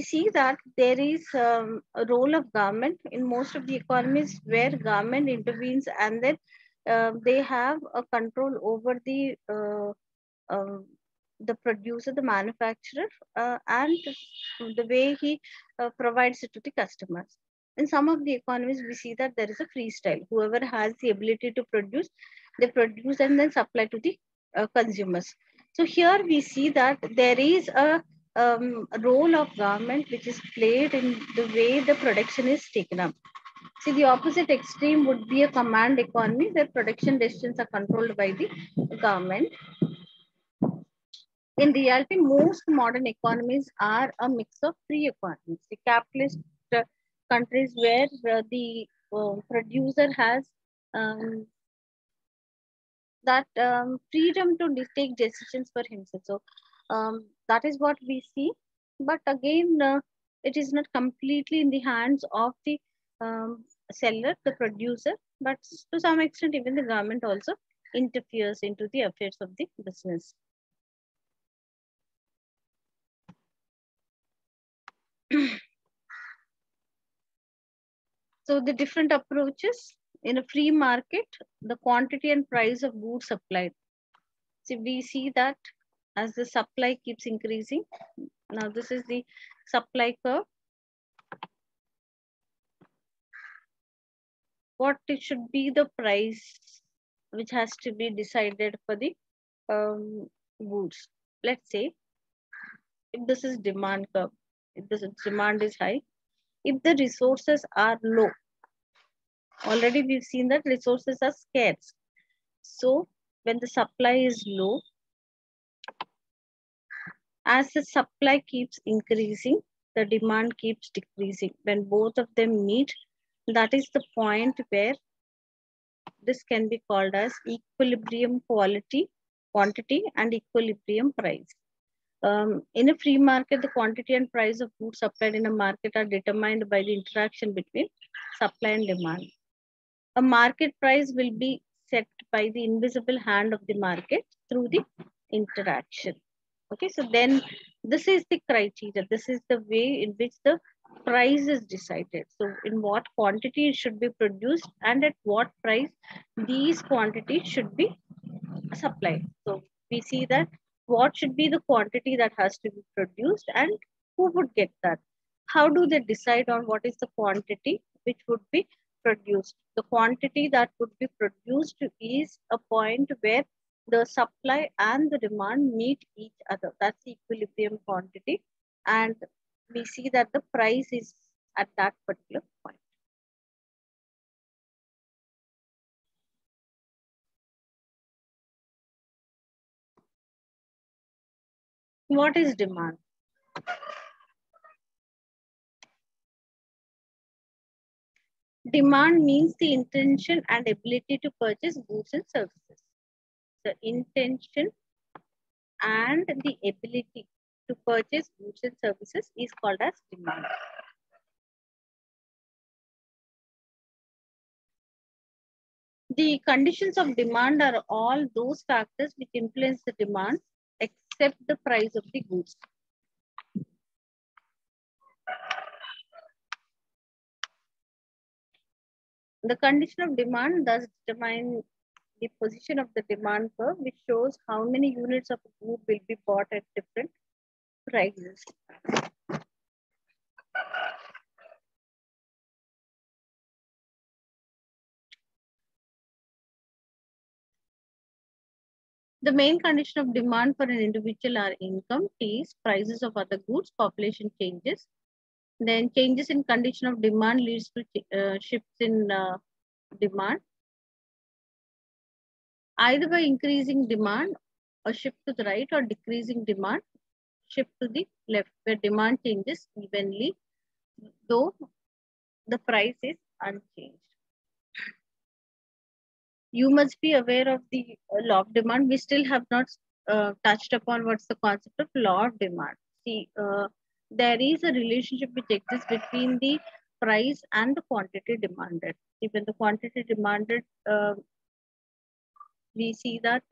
see that there is a role of government in most of the economies where government intervenes, and then they have a control over uh, the producer, the manufacturer, and the way he provides it to the customers. In some of the economies, we see that there is a freestyle. Whoever has the ability to produce, they produce and then supply to the consumers. So here we see that there is a role of government which is played in the way the production is taken up. See, the opposite extreme would be a command economy where production decisions are controlled by the government. In reality, most modern economies are a mix of free economies. The capitalist countries where the producer has um, that freedom to take decisions for himself. So that is what we see. But again, it is not completely in the hands of the seller, the producer, but to some extent, even the government also interferes into the affairs of the business. So the different approaches in a free market, the quantity and price of goods supplied. So we see that as the supply keeps increasing. Now this is the supply curve. What it should be the price which has to be decided for the goods. Let's say if this is demand curve, if this demand is high, if the resources are low, already we've seen that resources are scarce. So when the supply is low, as the supply keeps increasing, the demand keeps decreasing. When both of them meet, that is the point where this can be called as equilibrium quantity and equilibrium price. In a free market, the quantity and price of goods supplied in a market are determined by the interaction between supply and demand. A market price will be set by the invisible hand of the market through the interaction. Okay, so then this is the criteria. This is the way in which the price is decided. So in what quantity it should be produced and at what price these quantities should be supplied. So we see that what should be the quantity that has to be produced and who would get that. How do they decide on what is the quantity which would be produced? The quantity that would be produced is a point where the supply and the demand meet each other. That's the equilibrium quantity. And we see that the price is at that particular point. What is demand? Demand means the intention and ability to purchase goods and services. The intention and the ability to purchase goods and services is called as demand. The conditions of demand are all those factors which influence the demand except the price of the goods. The condition of demand thus determine the position of the demand curve, which shows how many units of a good will be bought at different prices. The main condition of demand for an individual are income, taste, prices of other goods, population changes. Then changes in condition of demand leads to shifts in demand. Either by increasing demand, a shift to the right, or decreasing demand, shift to the left, where demand changes evenly, though the price is unchanged. You must be aware of the law of demand. We still have not touched upon what's the concept of law of demand. See, there is a relationship which exists between the price and the quantity demanded. Even the quantity demanded, we see that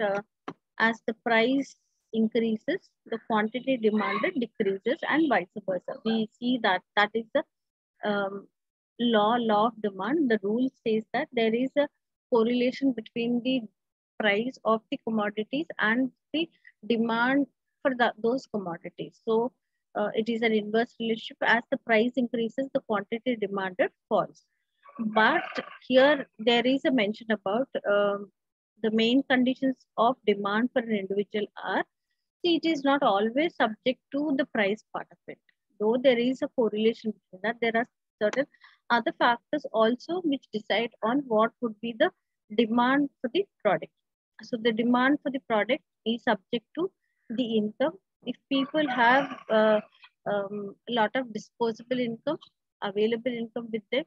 as the price increases, the quantity demanded decreases and vice versa. We see that that is the law of demand. The rule says that there is a correlation between the price of the commodities and the demand for those commodities. So it is an inverse relationship. As the price increases, the quantity demanded falls. But here there is a mention about the main conditions of demand for an individual are, see, it is not always subject to the price part of it. Though there is a correlation between that, there are certain other factors also which decide on what would be the demand for the product. So the demand for the product is subject to the income. If people have a lot of disposable income, available income with them,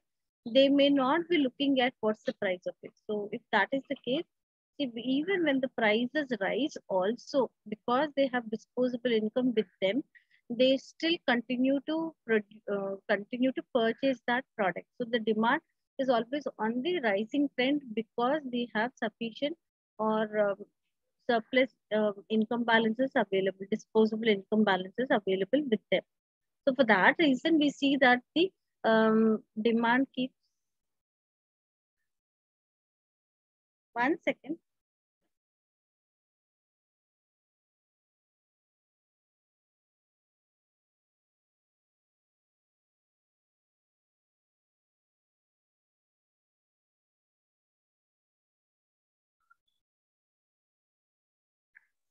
they may not be looking at what's the price of it. So if that is the case, even when the prices rise also, because they have disposable income with them, they still continue to purchase that product. So the demand is always on the rising trend because they have sufficient or surplus income balances available, disposable income balances available with them. So for that reason, we see that the demand keeps. One second.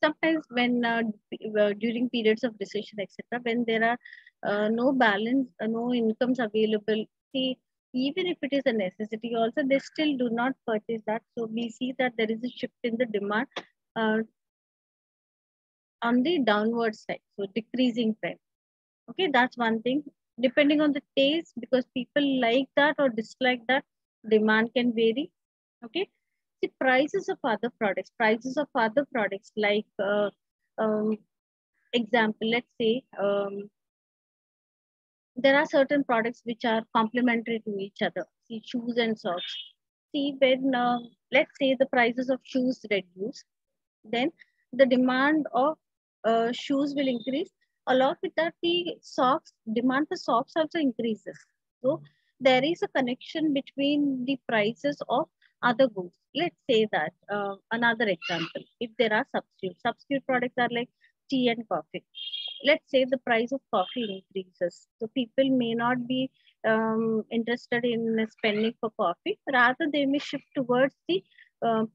Sometimes when during periods of recession, etc., when there are no balance, no incomes available, see, even if it is a necessity, also they still do not purchase that. So we see that there is a shift in the demand uh, on the downward side, so decreasing trend. Okay, that's one thing. Depending on the taste, because people like that or dislike that, demand can vary. Okay, the prices of other products, like um, example, let's say there are certain products which are complementary to each other. See, shoes and socks. See, when let's say the prices of shoes reduce, then the demand of shoes will increase. Along with that, the socks demand for socks also increases. So there is a connection between the prices of other goods. Let's say that another example, if there are substitute products are like tea and coffee. Let's say the price of coffee increases, so people may not be interested in spending for coffee. Rather, they may shift towards the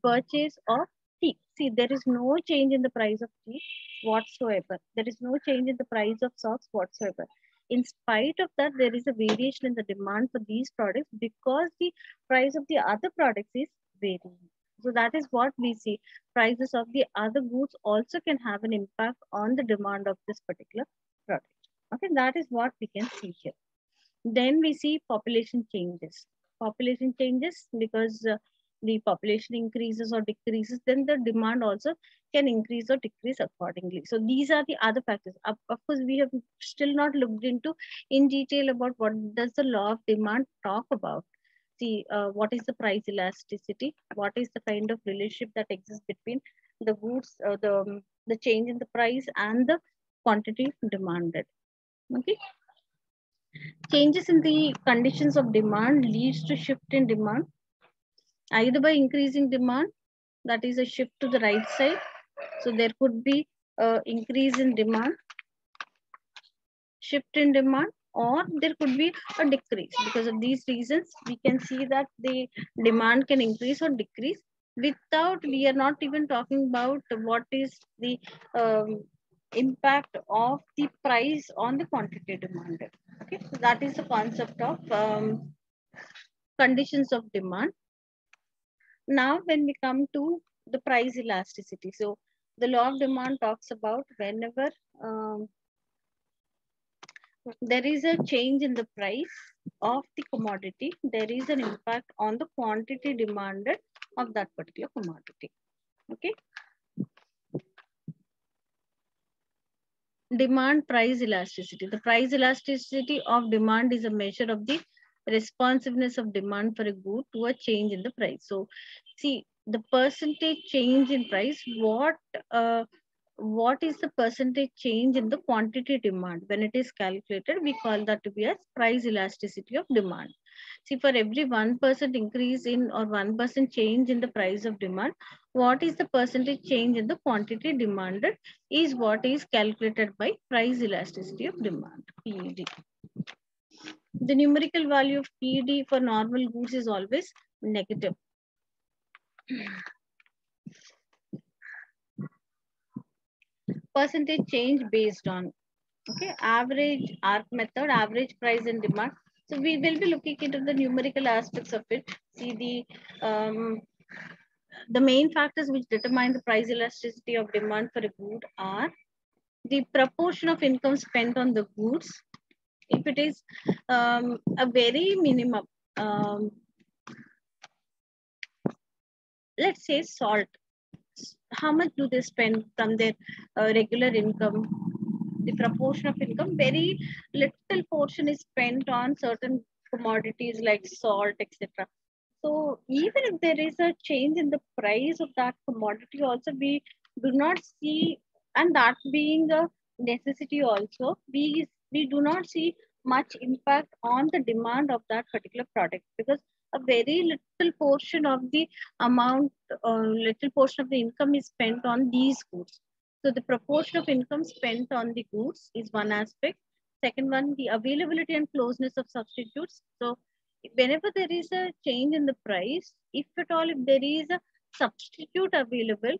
purchase of tea. See, there is no change in the price of tea whatsoever. There is no change in the price of socks whatsoever. In spite of that, there is a variation in the demand for these products because the price of the other products is varying. So that is what we see. Prices of the other goods also can have an impact on the demand of this particular product. Okay, that is what we can see here. Then we see population changes. Population changes because the population increases or decreases, then the demand also can increase or decrease accordingly. So these are the other factors. Of course, we have still not looked into in detail about what does the law of demand talk about. See, what is the price elasticity? What is the kind of relationship that exists between the goods, the change in the price and the quantity demanded? Okay. Changes in the conditions of demand leads to shift in demand, either by increasing demand, that is a shift to the right side. So there could be increase in demand, shift in demand, or there could be a decrease. Because of these reasons, we can see that the demand can increase or decrease without, we are not even talking about what is the impact of the price on the quantity demanded. Okay, so that is the concept of conditions of demand. Now, when we come to the price elasticity, so the law of demand talks about whenever there is a change in the price of the commodity, there is an impact on the quantity demanded of that particular commodity. Okay. Demand price elasticity. The price elasticity of demand is a measure of the responsiveness of demand for a good to a change in the price. So, see, the percentage change in price, what is the percentage change in the quantity demand? When it is calculated, we call that to be as price elasticity of demand. See, for every 1% increase in or 1% change in the price of demand, what is the percentage change in the quantity demanded is what is calculated by price elasticity of demand, PED. The numerical value of PED for normal goods is always negative. Percentage change based on, okay, average ARC method, average price and demand. So we will be looking into the numerical aspects of it. See, the main factors which determine the price elasticity of demand for a good are the proportion of income spent on the goods. If it is a very minimum, let's say salt, how much do they spend from their regular income? The proportion of income, very little portion is spent on certain commodities like salt, etc. So even if there is a change in the price of that commodity, also we do not see, and that being a necessity also, we do not see much impact on the demand of that particular product, because a very little portion of the amount, little portion of the income is spent on these goods. So the proportion of income spent on the goods is one aspect. Second one, the availability and closeness of substitutes. So whenever there is a change in the price, if at all, if there is a substitute available,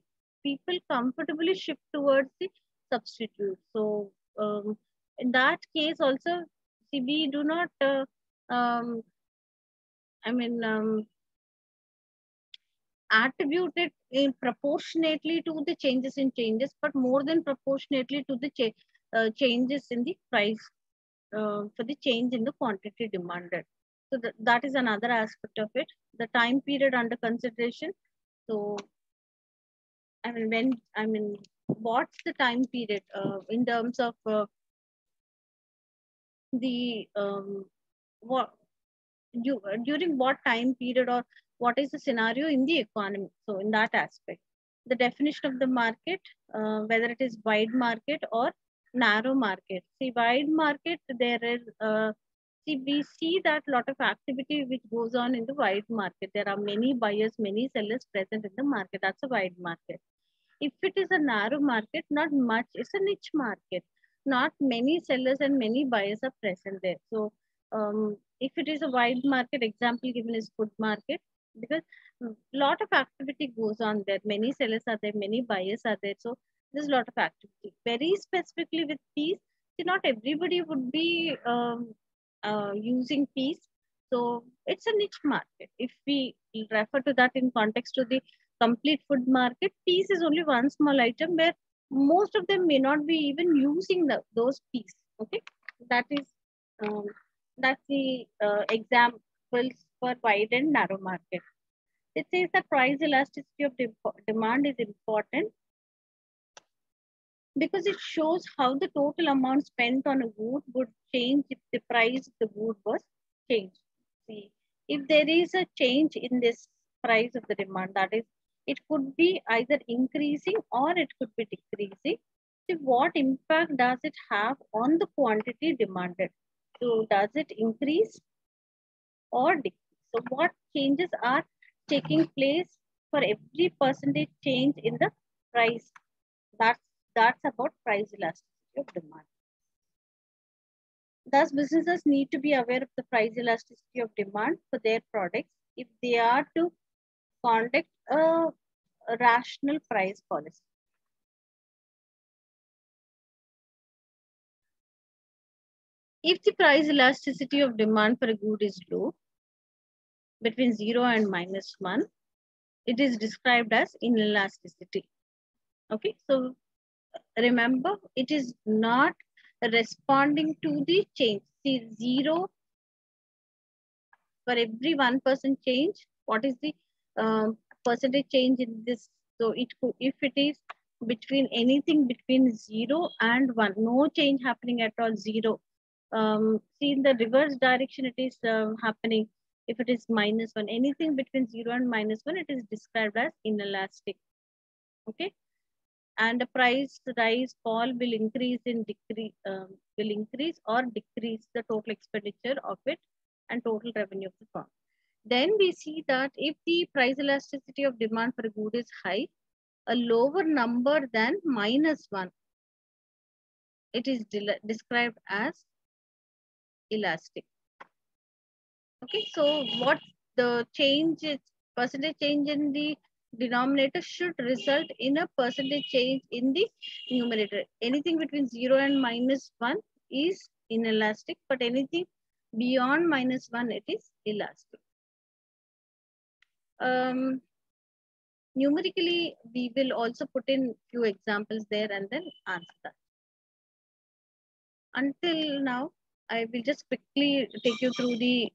people comfortably shift towards the substitute. So in that case also, see, we do not, um, I mean, attribute it in proportionately to the changes, but more than proportionately to the changes in the price, for the change in the quantity demanded. So that is another aspect of it. The time period under consideration. So what's the time period in terms of the what during what time period, or what is the scenario in the economy? So in that aspect, the definition of the market, whether it is wide market or narrow market. See, wide market, there is see, we see that lot of activity which goes on in the wide market. There are many buyers, many sellers present in the market. That's a wide market. If it is a narrow market, not much. It's a niche market. Not many sellers and many buyers are present there. So if it is a wide market, example given is food market, because lot of activity goes on there. Many sellers are there, many buyers are there. So there's a lot of activity. Very specifically with peas, see, not everybody would be using peas. So it's a niche market. If we refer to that in context to the complete food market, peas is only one small item where most of them may not be even using those peas. Okay, that is um, that's the examples for wide and narrow market. It says that price elasticity of demand is important because it shows how the total amount spent on a good would change if the price of the good was changed. See, if there is a change in this price of the demand, that is, it could be either increasing or it could be decreasing. See, what impact does it have on the quantity demanded? So does it increase or decrease? So what changes are taking place for every percentage change in the price? That's that's about price elasticity of demand. Thus, businesses need to be aware of the price elasticity of demand for their products if they are to conduct a rational price policy. If the price elasticity of demand for a good is low, between 0 and -1, it is described as inelasticity. Okay, so remember, it is not responding to the change. See, 0 for every 1% change, what is the percentage change in this? So it could, if it is between anything between 0 and 1, no change happening at all, 0. See, in the reverse direction, it is happening. If it is -1, anything between 0 and -1, it is described as inelastic. Okay, and the price rise fall will increase in decrease, will increase or decrease the total expenditure of it and total revenue of the firm. Then we see that if the price elasticity of demand for a good is high, a lower number than -1, it is described as elastic. Okay, so what the change is, percentage change in the denominator should result in a percentage change in the numerator. Anything between 0 and -1 is inelastic, but anything beyond -1, it is elastic. Numerically, we will also put in few examples there and then answer that. Until now, I will just quickly take you through the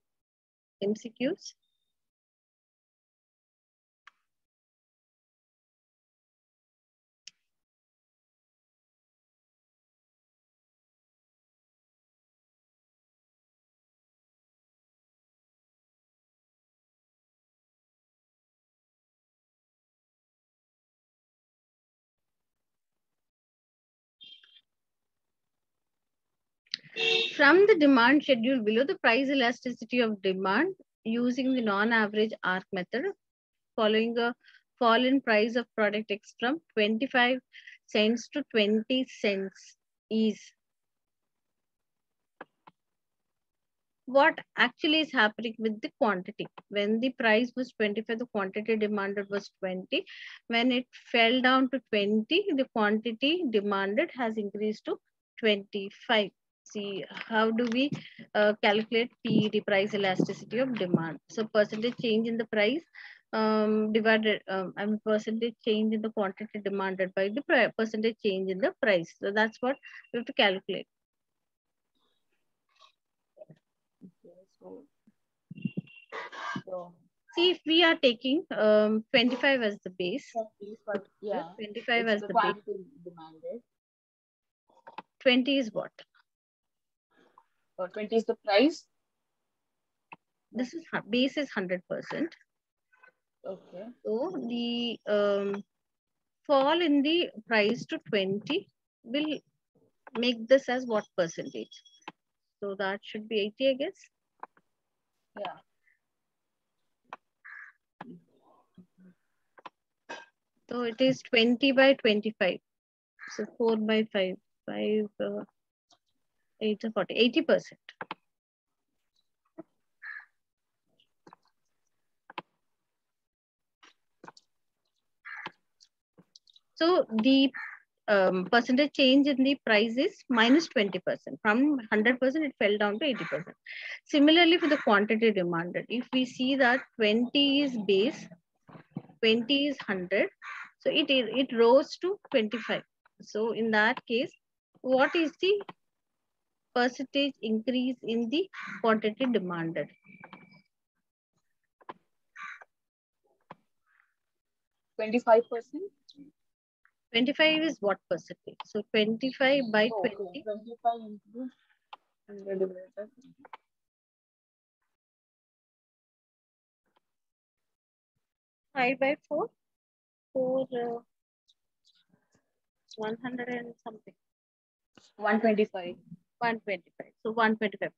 MCQs. From the demand schedule below, the price elasticity of demand using the non-average arc method, following a fall in price of product X from 25 cents to 20 cents is what actually is happening with the quantity. When the price was 25, the quantity demanded was 20. When it fell down to 20, the quantity demanded has increased to 25. See, how do we calculate PED, price elasticity of demand? So percentage change in the price divided, percentage change in the quantity demanded by the percentage change in the price. So that's what we have to calculate. Okay, so See, if we are taking 25 as the base, yeah, 25 it's as the the base, quantity demanded. 20 is what? Or 20 is the price. This is base is 100%. Okay. So the fall in the price to 20 will make this as what percentage? So that should be 80, I guess. Yeah. So it is 20 by 25. So 4 by 5, 5, 8, 40, 80%. So the percentage change in the price is minus 20%. From 100%, it fell down to 80%. Similarly, for the quantity demanded, if we see that 20 is base, 20 is 100, so it rose to 25. So in that case, what is the percentage increase in the quantity demanded? 25%. 25 is what percentage? So 25 by Oh, okay. 20. 25 into 100 divided by 20. 5 by 4, 4, 100 and something. 125. 125. So 125%.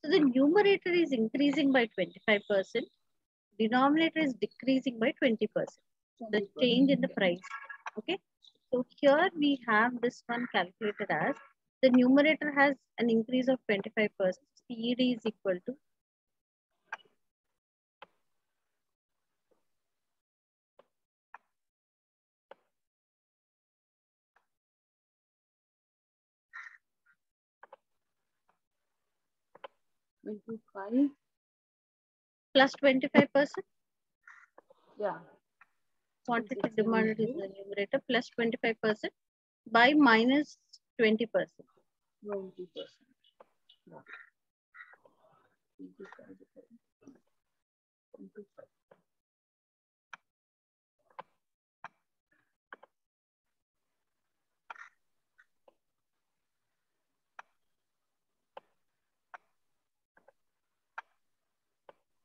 So the numerator is increasing by 25%. Denominator is decreasing by 20%. The 20%. change in the price. Okay. So here we have this one calculated as the numerator has an increase of 25%. PED is equal to plus 25%. Yeah. Quantity It's demanded is into the numerator plus 25% by minus 20%. 20%. Yeah. 25 25.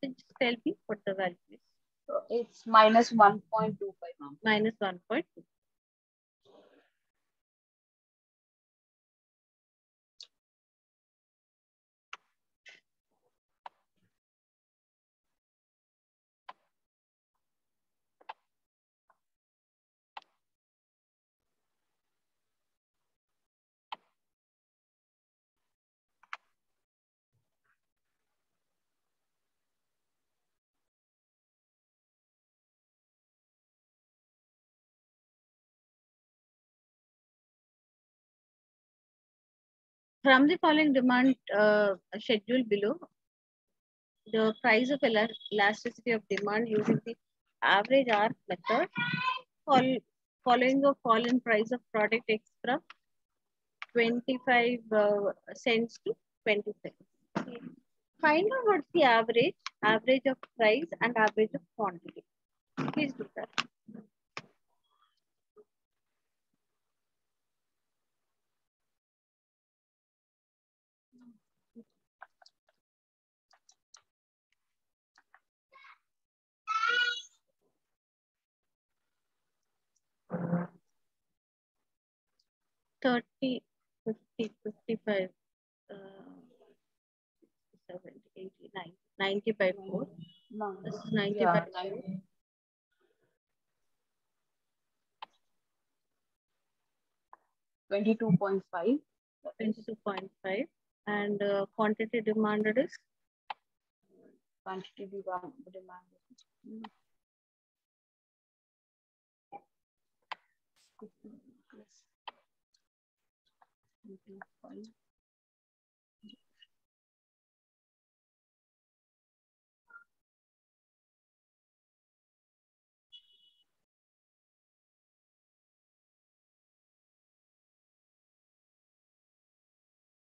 Just tell me what the value is. So it's minus 1.25 now. Minus 1.2. From the following demand schedule below, the price of elasticity of demand using the average R method, following a fall in price of product X from 25 cents to 20 cents. Okay. Find out what's the average of price and average of quantity. Please do that. Thirty, 50, 55, 70, 80, 90, 90 by 4. No. This is 90 by Yeah, 4. 22.5. 22.5. And quantity demanded is quantity demand.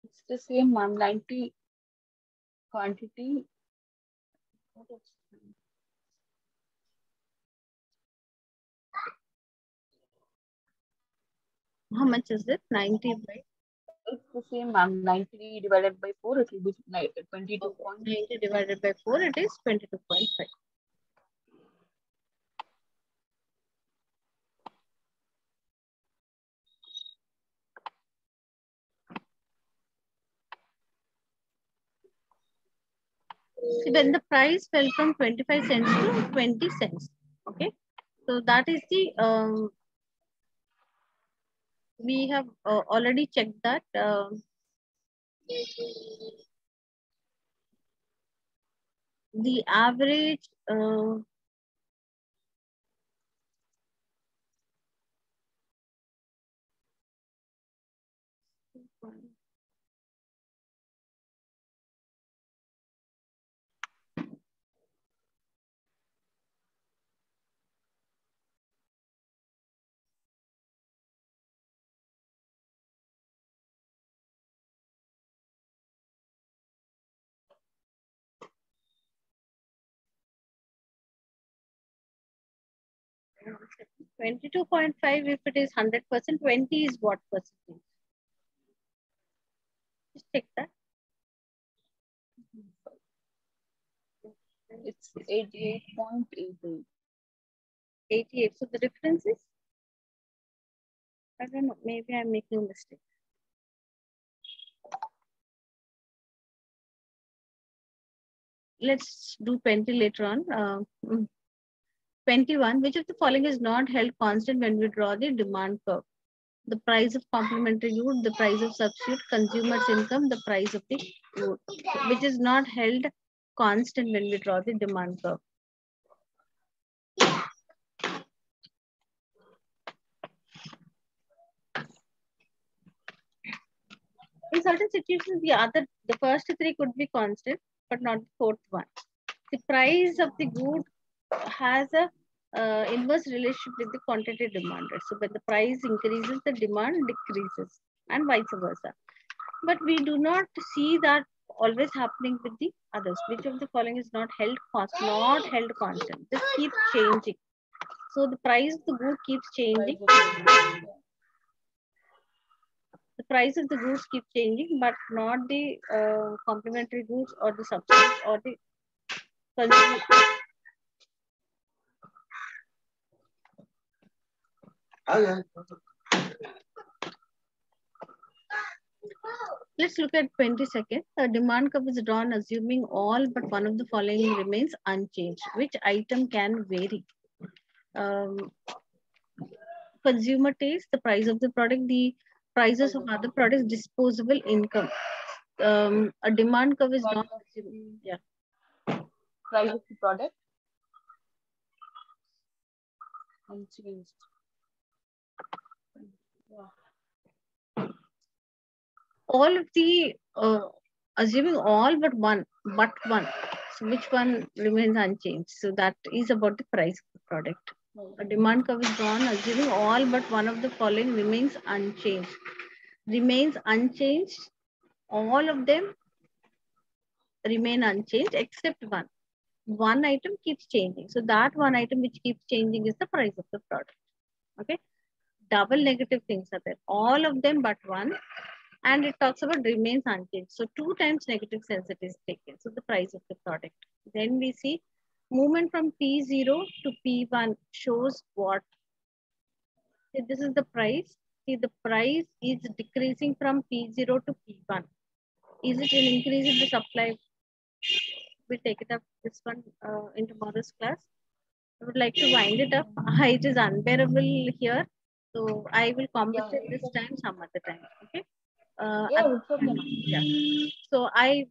It's the same, ma'am. 90 quantity. how much is it? 90 by It's the same, ma'am. 90 divided by 4, it will be okay. 22 point. 90 divided by 4, it is 22.5. See, when the price fell from 25 cents to 20 cents, okay, so that is the we have already checked that the average uh, 22.5, if it is 100%, 20 is what percentage? Just check that. It's 88.88. 88. So the difference is, I don't know, maybe I'm making a mistake. Let's do 20 later on. 21, which of the following is not held constant when we draw the demand curve? The price of complementary good, the price of substitute, consumer's income, the price of the good, which is not held constant when we draw the demand curve. In certain situations, the first three could be constant, but not the fourth one. The price of the good has a inverse relationship with the quantity demanded. So when the price increases, the demand decreases, and vice versa. But we do not see that always happening with the others. Which of the following is not held constant? This keeps changing. So the price of the good keeps changing. The price of the goods keep changing, but not the complementary goods or the substitutes or the consumer. Let's look at 22nd. The demand curve is drawn assuming all but one of the following remains unchanged. Which item can vary? Consumer taste, the price of the product, the prices of other products, disposable income. A demand curve is not assuming. Yeah. Price of the product unchanged. All of the assuming all but one. So which one remains unchanged? So that is about the price of the product. A demand curve is drawn assuming all but one of the following remains unchanged. Remains unchanged. All of them remain unchanged except one. One item keeps changing. So that one item which keeps changing is the price of the product. Okay. Double negative things are there. All of them but one. And it talks about remains unchanged. So 2 times negative sense it is taken. So the price of the product. Then we see movement from P0 to P1 shows what? See, this is the price. See, the price is decreasing from P0 to P1. Is it an increase in the supply? We'll take it up this one in tomorrow's class. I would like to wind it up. It is unbearable here. So I will compensate this time some other time. Okay. Yeah, At, it's okay now. yeah. So I